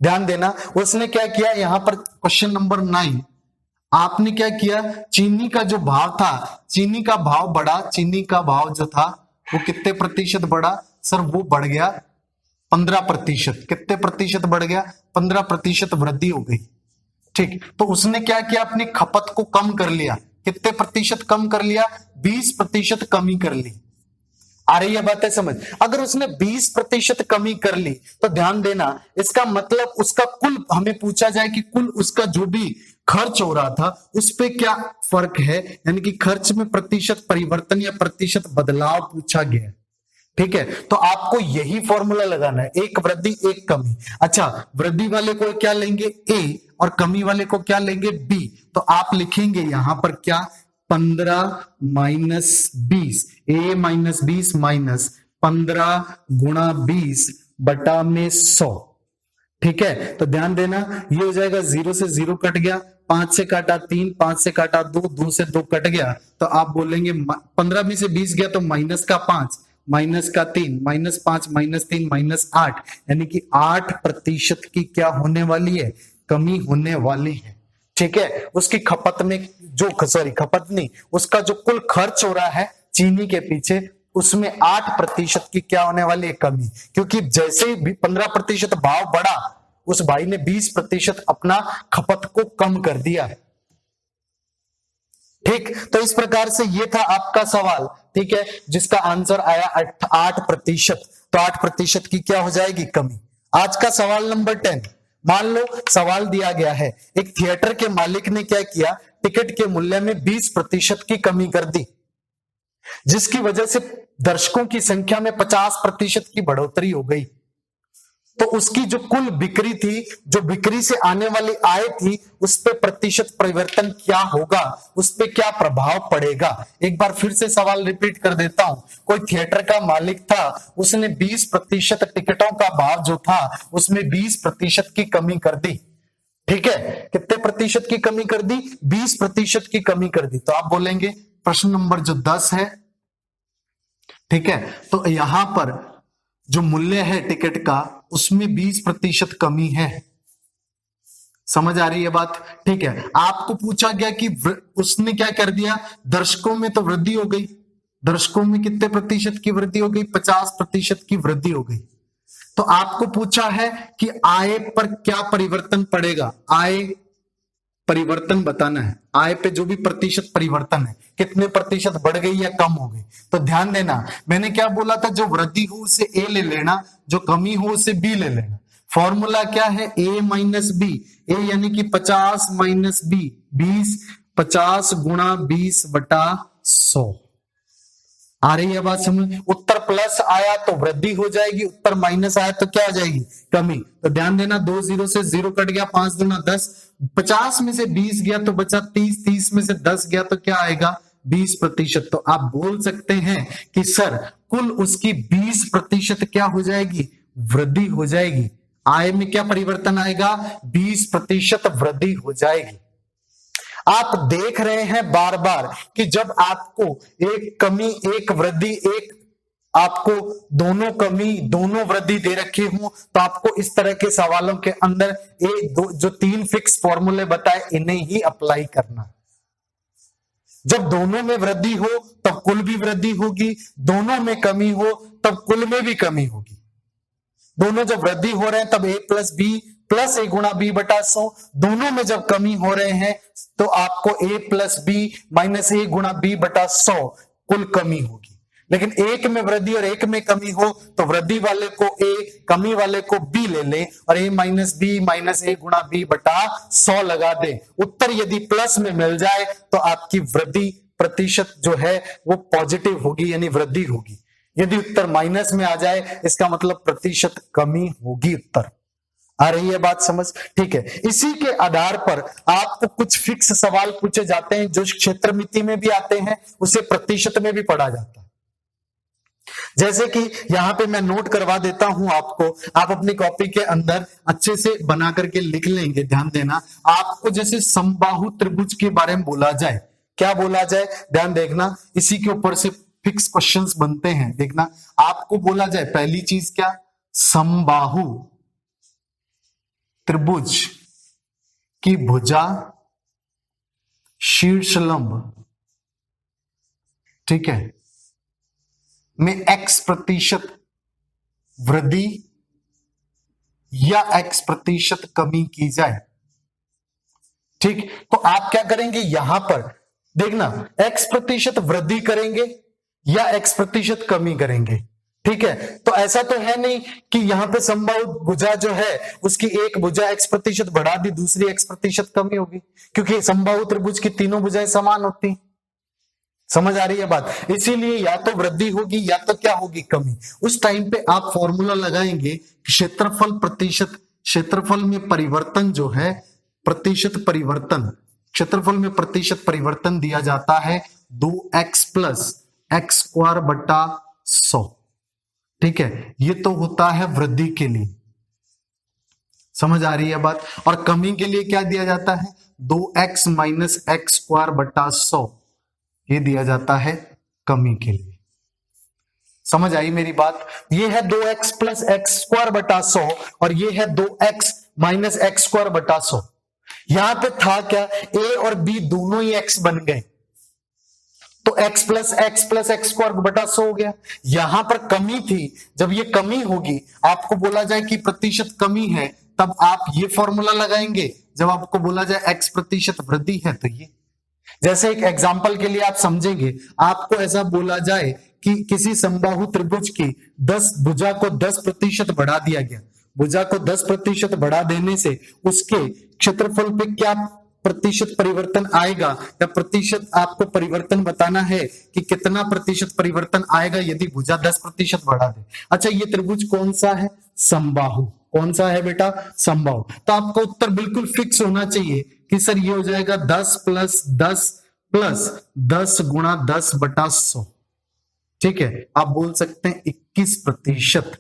ध्यान देना, उसने क्या किया, यहां पर क्वेश्चन नंबर 9 आपने क्या किया, चीनी का जो भाव था, चीनी का भाव बढ़ा, चीनी का भाव जो था वो कितने प्रतिशत बढ़ा सर, वो बढ़ गया 15%। कितने प्रतिशत बढ़ गया, 15% वृद्धि हो गई। ठीक, तो उसने क्या किया, अपनी खपत को कम कर लिया। कितने प्रतिशत कम कर लिया, 20% कमी कर ली। आ रही है बातें समझ? अगर उसने 20% कमी कर ली तो ध्यान देना, इसका मतलब उसका कुल, हमें पूछा जाए कि कुल उसका जो भी खर्च हो रहा था उस पे क्या फर्क है, यानी कि खर्च में प्रतिशत परिवर्तन या प्रतिशत बदलाव पूछा गया। ठीक है, तो आपको यही फॉर्मूला लगाना है, एक वृद्धि एक कमी। अच्छा, वृद्धि वाले को क्या लेंगे ए और कमी वाले को क्या लेंगे बी, तो आप लिखेंगे यहां पर क्या, 15 माइनस 20, ए माइनस 20 माइनस 15 गुणा 20 बटा में 100। ठीक है, तो ध्यान देना, ये हो जाएगा 0 से 0 कट गया, 5 से काटा 3, 5 से काटा 2, 2 से 2 कट गया, तो आप बोलेंगे 15 में से 20 गया तो माइनस का 5, माइनस का 3, माइनस 5 माइनस 3 माइनस 8, यानी कि 8% की क्या होने वाली है, कमी होने वाली है। ठीक है, उसकी खपत में जो खपत नहीं, उसका जो कुल खर्च हो रहा है चीनी के पीछे, उसमें 8% की क्या होने वाली है, कमी। क्योंकि जैसे ही 15% भाव बढ़ा, उस भाई ने 20% अपना खपत को कम कर दिया। ठीक, तो इस प्रकार से ये था आपका सवाल, ठीक है, जिसका आंसर आया 8%। तो 8% की क्या हो जाएगी, कमी। आज का सवाल नंबर 10, मान लो सवाल दिया गया है, एक थिएटर के मालिक ने क्या किया, टिकट के मूल्य में 20% की कमी कर दी, जिसकी वजह से दर्शकों की संख्या में 50% की बढ़ोतरी हो गई। तो उसकी जो कुल बिक्री थी, जो बिक्री से आने वाली आय थी, उस पे प्रतिशत परिवर्तन क्या होगा, उस पे क्या प्रभाव पड़ेगा। एक बार फिर से सवाल रिपीट कर देता हूं। कोई थिएटर का मालिक था, उसने 20% टिकटों का भाव जो था उसमें 20% की कमी कर दी। ठीक है, कितने प्रतिशत की कमी कर दी, 20% की कमी कर दी। तो आप बोलेंगे प्रश्न नंबर जो 10 है, ठीक है, तो यहां पर जो मूल्य है टिकट का, उसमें 20% कमी है। समझ आ रही है बात, ठीक है। आपको पूछा गया कि उसने क्या कर दिया, दर्शकों में तो वृद्धि हो गई, दर्शकों में कितने प्रतिशत की वृद्धि हो गई, 50% की वृद्धि हो गई। तो आपको पूछा है कि आय पर क्या परिवर्तन पड़ेगा, आय परिवर्तन बताना है। आय पे जो भी प्रतिशत परिवर्तन है, कितने प्रतिशत बढ़ गई या कम हो गई। तो ध्यान देना, मैंने क्या बोला था, जो वृद्धि हो उसे ए ले लेना, जो कमी हो उसे बी ले लेना। फॉर्मूला क्या है, ए माइनस बी। ए यानी कि 50 माइनस बी 20, 50 गुणा 20/100। आ रही है बात समझ। उत्तर प्लस आया तो वृद्धि हो जाएगी, उत्तर माइनस आया तो क्या आ जाएगी, कमी। तो ध्यान देना, 2 0 से 0 कट गया, 5 दूना 10, 50 में से 20 गया तो बचा 30, 30 में से 10 गया तो क्या आएगा, 20%। तो आप बोल सकते हैं कि सर कुल उसकी 20% क्या हो जाएगी, वृद्धि हो जाएगी। आय में क्या परिवर्तन आएगा, 20% वृद्धि हो जाएगी। आप देख रहे हैं बार बार कि जब आपको एक कमी एक वृद्धि, एक आपको दोनों कमी दोनों वृद्धि दे रखी हूं, तो आपको इस तरह के सवालों के अंदर जो 3 फिक्स फॉर्मूले बताए, इन्हें ही अप्लाई करना। जब दोनों में वृद्धि हो तब कुल भी वृद्धि होगी, दोनों में कमी हो तब कुल में भी कमी होगी। दोनों जब वृद्धि हो रहे हैं तब a प्लस बी प्लस ए गुणा b/100, दोनों में जब कमी हो रहे हैं तो आपको a प्लस बी माइनस ए गुणा b/100 कुल कमी होगी। लेकिन एक में वृद्धि और एक में कमी हो तो वृद्धि वाले को a, कमी वाले को b ले ले और a माइनस बी माइनस ए गुणा b/100 लगा दे। उत्तर यदि प्लस में मिल जाए तो आपकी वृद्धि प्रतिशत जो है वो पॉजिटिव होगी, यानी वृद्धि होगी। यदि उत्तर माइनस में आ जाए, इसका मतलब प्रतिशत कमी होगी। उत्तर आ रही है बात समझ, ठीक है। इसी के आधार पर आपको कुछ फिक्स सवाल पूछे जाते हैं, जो क्षेत्रमिति में भी आते हैं, उसे प्रतिशत में भी पढ़ा जाता है। जैसे कि यहां पे मैं नोट करवा देता हूं आपको, आप अपनी कॉपी के अंदर अच्छे से बना करके लिख लेंगे। ध्यान देना, आपको जैसे समबाहु त्रिभुज के बारे में बोला जाए, क्या बोला जाए, ध्यान देखना, इसी के ऊपर से फिक्स क्वेश्चंस बनते हैं। देखना, आपको बोला जाए पहली चीज क्या, समबाहु त्रिभुज की भुजा शीर्षलंब, ठीक है, में x% वृद्धि या x% कमी की जाए। ठीक, तो आप क्या करेंगे, यहां पर देखना x% वृद्धि करेंगे या x% कमी करेंगे। ठीक है, तो ऐसा तो है नहीं कि यहां पे समबाहु भुजा जो है उसकी एक भुजा x% बढ़ा दी, दूसरी x% कमी होगी, क्योंकि समबाहु त्रिभुज की तीनों भुजाएं समान होती। समझ आ रही है बात, इसीलिए या तो वृद्धि होगी या तो क्या होगी, कमी। उस टाइम पे आप फॉर्मूला लगाएंगे, क्षेत्रफल प्रतिशत, क्षेत्रफल में परिवर्तन जो है, प्रतिशत परिवर्तन, क्षेत्रफल में प्रतिशत परिवर्तन दिया जाता है 2x प्लस x²/100। ठीक है, ये तो होता है वृद्धि के लिए। समझ आ रही है बात, और कमी के लिए क्या दिया जाता है, 2x माइनस x²/100, ये दिया जाता है कमी के लिए। समझ आई मेरी बात, ये है 2x प्लस x² बटा 100 और ये है 2x माइनस x² बटा 100। यहां पे था क्या, ए और बी दोनों ही एक्स बन गए, तो x प्लस एक्स स्क्वायर बटा 100 हो गया। यहां पर कमी थी, जब ये कमी होगी, आपको बोला जाए कि प्रतिशत कमी है, तब आप ये फॉर्मूला लगाएंगे। जब आपको बोला जाए x प्रतिशत वृद्धि है, तो ये, जैसे एक एग्जांपल के लिए आप समझेंगे, आपको ऐसा बोला जाए कि किसी समबाहु त्रिभुज की 10 भुजा को 10% बढ़ा दिया गया, भुजा को 10% बढ़ा देने से उसके क्षेत्रफल पे क्या प्रतिशत परिवर्तन आएगा, या प्रतिशत आपको परिवर्तन बताना है कि कितना प्रतिशत परिवर्तन आएगा यदि भुजा 10% बढ़ा दे। अच्छा, ये त्रिभुज कौन सा है, समबाहु। कौन सा है बेटा, समबाहु। तो आपका उत्तर बिल्कुल फिक्स होना चाहिए कि सर ये हो जाएगा 10 प्लस 10 प्लस 10 गुणा 10 बटा 100। ठीक है, आप बोल सकते हैं 21%।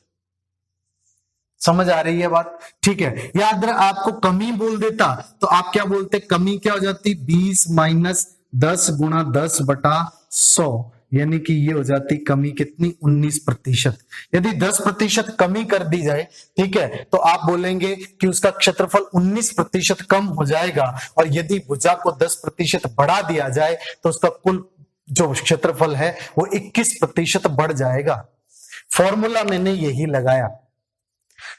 समझ आ रही है बात? ठीक है, याद रख, आपको कमी बोल देता तो आप क्या बोलते, कमी क्या हो जाती, 20 माइनस 10 गुणा 10 बटा 100, यानी कि ये हो जाती कमी कितनी, 19%। यदि 10% कमी कर दी जाए, ठीक है, तो आप बोलेंगे कि उसका क्षेत्रफल 19% कम हो जाएगा, और यदि भुजा को 10% बढ़ा दिया जाए तो उसका कुल जो क्षेत्रफल है वो 21% बढ़ जाएगा। फॉर्मूला मैंने यही लगाया।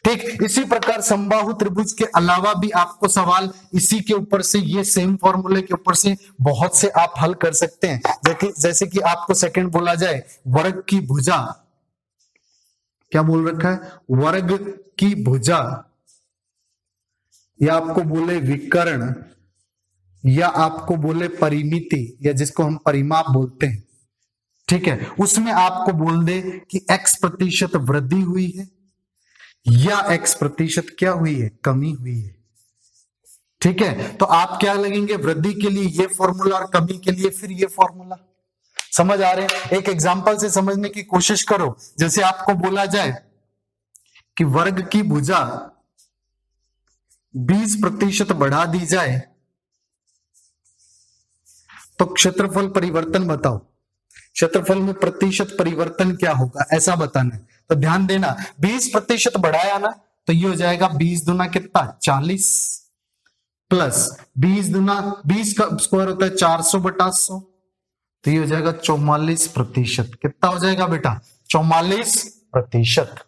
ठीक, इसी प्रकार समबाहु त्रिभुज के अलावा भी आपको सवाल इसी के ऊपर से, ये सेम फॉर्मूले के ऊपर से बहुत से आप हल कर सकते हैं। जैसे कि आपको सेकंड बोला जाए, वर्ग की भुजा, क्या बोल रखा है, वर्ग की भुजा, या आपको बोले विकर्ण, या आपको बोले परिमिति, या जिसको हम परिमाप बोलते हैं। ठीक है, उसमें आपको बोल दे कि x% वृद्धि हुई है या x% क्या हुई है, कमी हुई है। ठीक है, तो आप क्या लगेंगे, वृद्धि के लिए ये फॉर्मूला और कमी के लिए फिर ये फॉर्मूला। समझ आ रहे हैं? एक एग्जांपल से समझने की कोशिश करो। जैसे आपको बोला जाए कि वर्ग की भुजा 20% बढ़ा दी जाए तो क्षेत्रफल परिवर्तन बताओ, क्षेत्रफल में प्रतिशत परिवर्तन क्या होगा, ऐसा बताना है। तो ध्यान देना, 20% बढ़ाया ना, तो ये हो जाएगा 20 दूना कितना, 40, प्लस 20 दूना 20 का स्क्वायर होता है 400 बटा 100, तो ये हो जाएगा 44%। कितना हो जाएगा बेटा, 44%।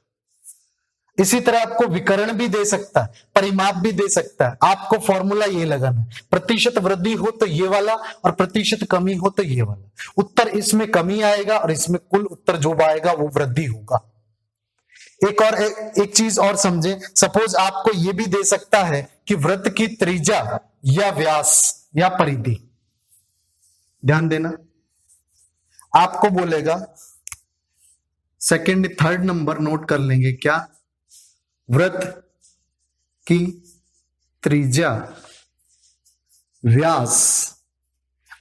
इसी तरह आपको विकर्ण भी दे सकता है, परिमाप भी दे सकता है। आपको फॉर्मूला ये लगाना है, प्रतिशत वृद्धि हो तो ये वाला, और प्रतिशत कमी हो तो ये वाला। उत्तर इसमें कमी आएगा और इसमें कुल उत्तर जो आएगा वो वृद्धि होगा। एक चीज और समझे, सपोज आपको ये भी दे सकता है कि वृत्त की त्रिज्या या व्यास या परिधि, ध्यान देना, आपको बोलेगा, सेकंड थर्ड नंबर नोट कर लेंगे, क्या, वृत्त की त्रिज्या, व्यास,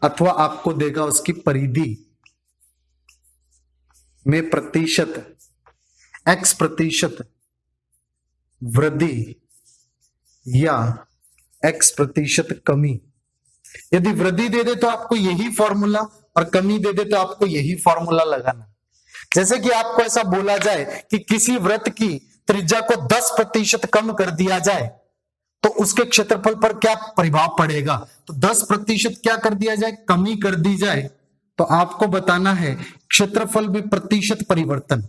अथवा आपको देगा उसकी परिधि में प्रतिशत, x% वृद्धि या x% कमी। यदि वृद्धि दे दे तो आपको यही फॉर्मूला, और कमी दे दे तो आपको यही फॉर्मूला लगाना। जैसे कि आपको ऐसा बोला जाए कि किसी वृत्त की त्रिज्या को 10% कम कर दिया जाए तो उसके क्षेत्रफल पर क्या प्रभाव पड़ेगा। तो 10% क्या कर दिया जाए, कमी कर दी जाए, तो आपको बताना है क्षेत्रफल में प्रतिशत परिवर्तन।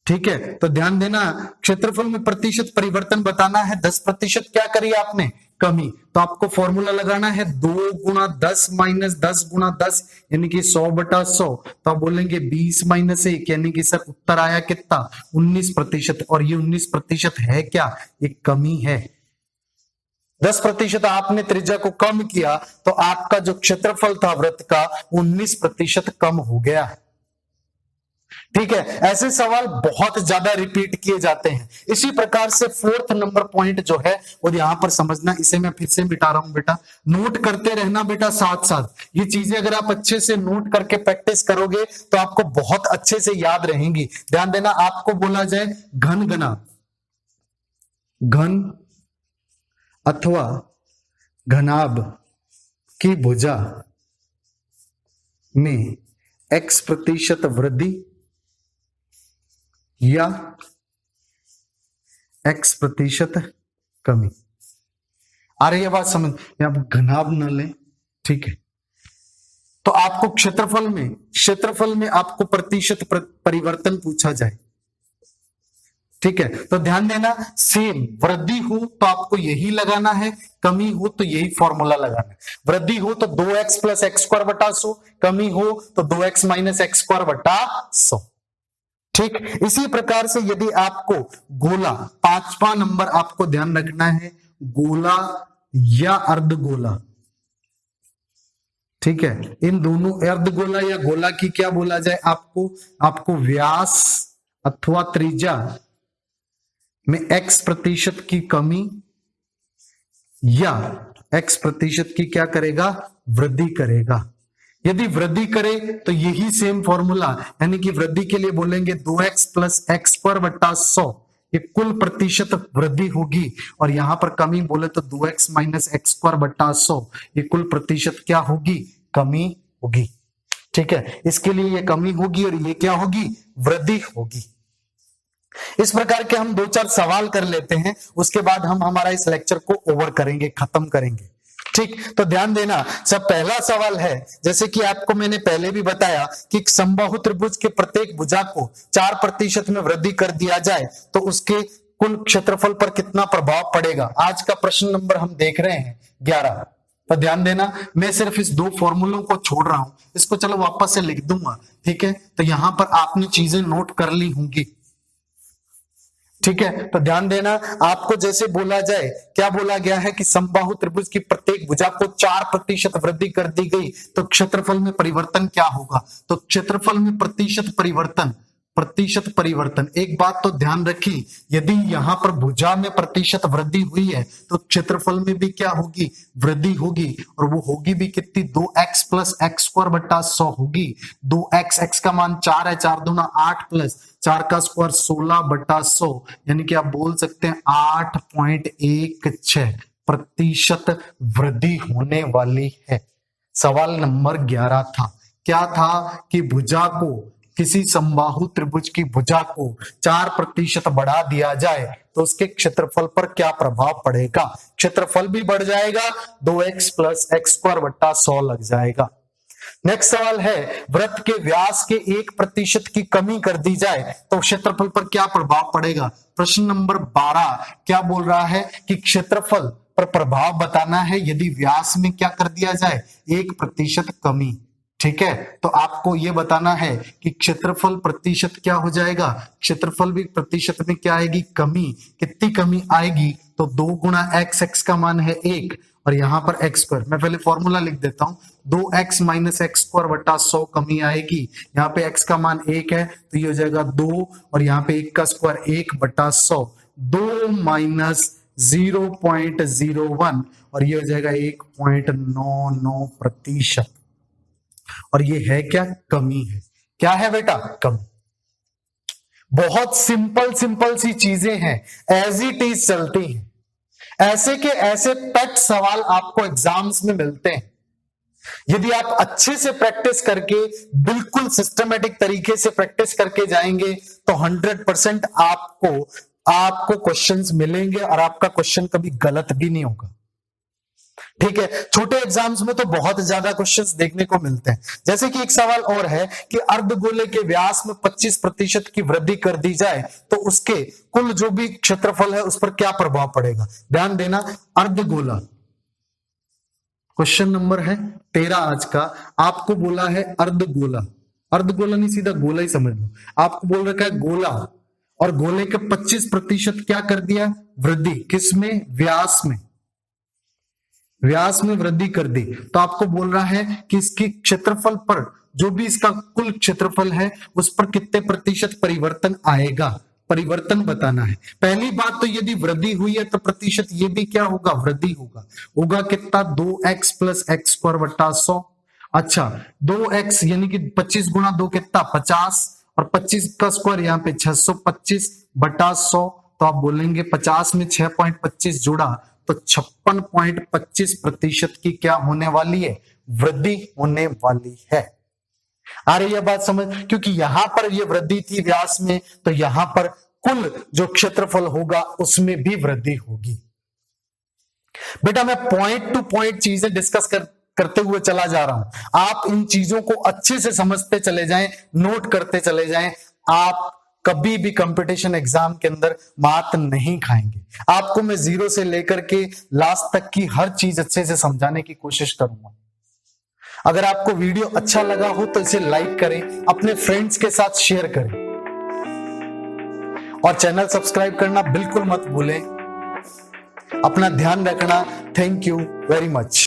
ठीक है, तो ध्यान देना, क्षेत्रफल में प्रतिशत परिवर्तन बताना है, 10% क्या करी आपने, कमी। तो आपको फॉर्मूला लगाना है 2 गुणा 10 माइनस 10 गुणा 10, यानी कि 100 बटा 100। तो आप बोलेंगे 20 माइनस 1, यानी कि सर उत्तर आया कितना, 19%। और ये 19% है क्या, ये कमी है। 10% आपने त्रिज्या को कम किया तो आपका जो क्षेत्रफल था वृत्त का 19% कम हो गया। ठीक है, ऐसे सवाल बहुत ज्यादा रिपीट किए जाते हैं। इसी प्रकार से फोर्थ नंबर पॉइंट जो है वो यहां पर समझना, इसे मैं फिर से मिटा रहा हूं बेटा, नोट करते रहना बेटा साथ साथ। ये चीजें अगर आप अच्छे से नोट करके प्रैक्टिस करोगे तो आपको बहुत अच्छे से याद रहेंगी। ध्यान देना, आपको बोला जाए घन गना, घन अथवा घनाभ की भुजा में x% वृद्धि या x% कमी। आ रही है बात समझ में? आप घनाभ न लें, ठीक है। तो आपको क्षेत्रफल में आपको प्रतिशत परिवर्तन पूछा जाए, ठीक है, तो ध्यान देना, सेम वृद्धि हो तो आपको यही लगाना है, कमी हो तो यही फॉर्मूला लगाना है। वृद्धि हो तो 2x प्लस एक्स स्क्वायर बटा 100, कमी हो तो 2x माइनस एक्स स्क्वायर बटा 100, ठीक। इसी प्रकार से यदि आपको गोला, पांचवा नंबर आपको ध्यान रखना है, गोला या अर्धगोला, ठीक है, इन दोनों अर्धगोला या गोला की क्या बोला जाए, आपको व्यास अथवा त्रिज्या में x प्रतिशत की कमी या x प्रतिशत की क्या करेगा, वृद्धि करेगा। यदि वृद्धि करे तो यही सेम फॉर्मूला, यानी कि वृद्धि के लिए बोलेंगे 2x प्लस एक्स स्क्वायर बटा 100, ये कुल प्रतिशत वृद्धि होगी, और यहां पर कमी बोले तो 2x माइनस एक्स स्क्वायर बटा 100, ये कुल प्रतिशत क्या होगी, कमी होगी, ठीक है। इसके लिए ये कमी होगी और ये क्या होगी, वृद्धि होगी। इस प्रकार के हम 2-4 सवाल कर लेते हैं, उसके बाद हम हमारा इस लेक्चर को ओवर करेंगे, खत्म करेंगे, ठीक। तो ध्यान देना, सब पहला सवाल है, जैसे कि आपको मैंने पहले भी बताया कि समबाहु त्रिभुज के प्रत्येक भुजा को 4% में वृद्धि कर दिया जाए तो उसके कुल क्षेत्रफल पर कितना प्रभाव पड़ेगा। आज का प्रश्न नंबर हम देख रहे हैं 11। तो ध्यान देना, मैं सिर्फ इस 2 फॉर्मूलों को छोड़ रहा हूं, इसको चलो वापस से लिख दूंगा, ठीक है। तो यहां पर आपने चीजें नोट कर ली होंगी, ठीक है। तो ध्यान देना, आपको जैसे बोला जाए, क्या बोला गया है कि समबाहु त्रिभुज की प्रत्येक भुजा को 4% वृद्धि कर दी गई तो क्षेत्रफल में परिवर्तन क्या होगा। तो क्षेत्रफल में प्रतिशत परिवर्तन, एक बात तो ध्यान रखिए, यदि यहां पर भुजा में प्रतिशत वृद्धि हुई है तो क्षेत्रफल में भी क्या होगी, वृद्धि होगी, और वो होगी भी कितनी, 2x प्लस एक्स स्क्वायर बटा 100 होगी। 2x, x का मान 4 है, 4 दूना 8 प्लस 4 का स्क्वायर 16 बटा 100, यानी कि आप बोल सकते हैं 8.16% वृद्धि होने वाली है। सवाल नंबर 11 था, क्या था कि भुजा को, किसी समबाहु त्रिभुज की भुजा को 4% बढ़ा दिया जाए तो उसके क्षेत्रफल पर क्या प्रभाव पड़ेगा। क्षेत्रफल भी बढ़ जाएगा, 2x प्लस एक्स स्क्वायर बटा 100 लग जाएगा। नेक्स्ट सवाल है, वृत्त के व्यास के 1% की कमी कर दी जाए तो क्षेत्रफल पर क्या प्रभाव पड़ेगा। प्रश्न नंबर 12 क्या बोल रहा है कि क्षेत्रफल पर प्रभाव बताना है यदि व्यास में क्या कर दिया जाए, 1% कमी, ठीक है। तो आपको यह बताना है कि क्षेत्रफल प्रतिशत क्या हो जाएगा, क्षेत्रफल भी प्रतिशत में क्या आएगी, कमी। कितनी कमी आएगी, तो 2 गुणा एक्स, एक्स का मान है 1 और यहां पर एक्स स्क्वायर, मैं पहले फॉर्मूला लिख देता हूं, 2x माइनस एक्स स्क्वायर बटा 100 कमी आएगी। यहाँ पे x का मान 1 है तो ये हो जाएगा 2, और यहाँ पे 1 का स्क्वायर 1 बटा 100, 2 माइनस 0.01 और ये हो जाएगा 1.99%, और ये है क्या, कमी है। क्या है बेटा, कमी। बहुत सिंपल सी चीजें हैं, एज इट इज चलती हैं। ऐसे के ऐसे पेट सवाल आपको एग्जाम्स में मिलते हैं। यदि आप अच्छे से प्रैक्टिस करके, बिल्कुल सिस्टमेटिक तरीके से प्रैक्टिस करके जाएंगे तो 100% आपको क्वेश्चंस मिलेंगे और आपका क्वेश्चन कभी गलत भी नहीं होगा, ठीक है। छोटे एग्जाम्स में तो बहुत ज्यादा क्वेश्चंस देखने को मिलते हैं। जैसे कि एक सवाल और है कि अर्धगोले के व्यास में 25% की वृद्धि कर दी जाए तो उसके कुल जो भी क्षेत्रफल है उस पर क्या प्रभाव पड़ेगा। ध्यान देना, अर्धगोला, क्वेश्चन नंबर है 13 आज का, आपको बोला है अर्धगोला, अर्धगोला नहीं सीधा गोला ही समझ लो। आपको बोल रखा है गोला, और गोले के 25% क्या कर दिया, वृद्धि, किसमें, व्यास में, व्यास में वृद्धि कर दी। तो आपको बोल रहा है कि इसके क्षेत्रफल पर, जो भी इसका कुल क्षेत्रफल है उस पर कितने प्रतिशत परिवर्तन आएगा, परिवर्तन बताना है। पहली बात तो यदि वृद्धि हुई है तो प्रतिशत ये भी क्या होगा, वृद्धि होगा कितना, 2x प्लस एक्स स्क्वायर बटा 100। अच्छा, 2x यानी कि 25 गुणा 2 कितना, 50, और 25 का स्क्वायर यहाँ पे 625 बटा 100, तो आप बोलेंगे 50 में 6.25 जुड़ा तो 56.25% की क्या होने वाली है, वृद्धि होने वाली है। आ रही है बात समझ, क्योंकि यहां पर ये वृद्धि थी व्यास में, तो यहां पर कुल जो क्षेत्रफल होगा उसमें भी वृद्धि होगी। बेटा मैं पॉइंट टू पॉइंट चीजें डिस्कस करते हुए चला जा रहा हूं, आप इन चीजों को अच्छे से समझते चले जाएं, नोट करते चले जाएं। आप कभी भी कंपटीशन एग्जाम के अंदर मात नहीं खाएंगे। आपको मैं जीरो से लेकर के लास्ट तक की हर चीज अच्छे से समझाने की कोशिश करूंगा। अगर आपको वीडियो अच्छा लगा हो तो इसे लाइक करें, अपने फ्रेंड्स के साथ शेयर करें और चैनल सब्सक्राइब करना बिल्कुल मत भूलें। अपना ध्यान रखना। Thank you very much.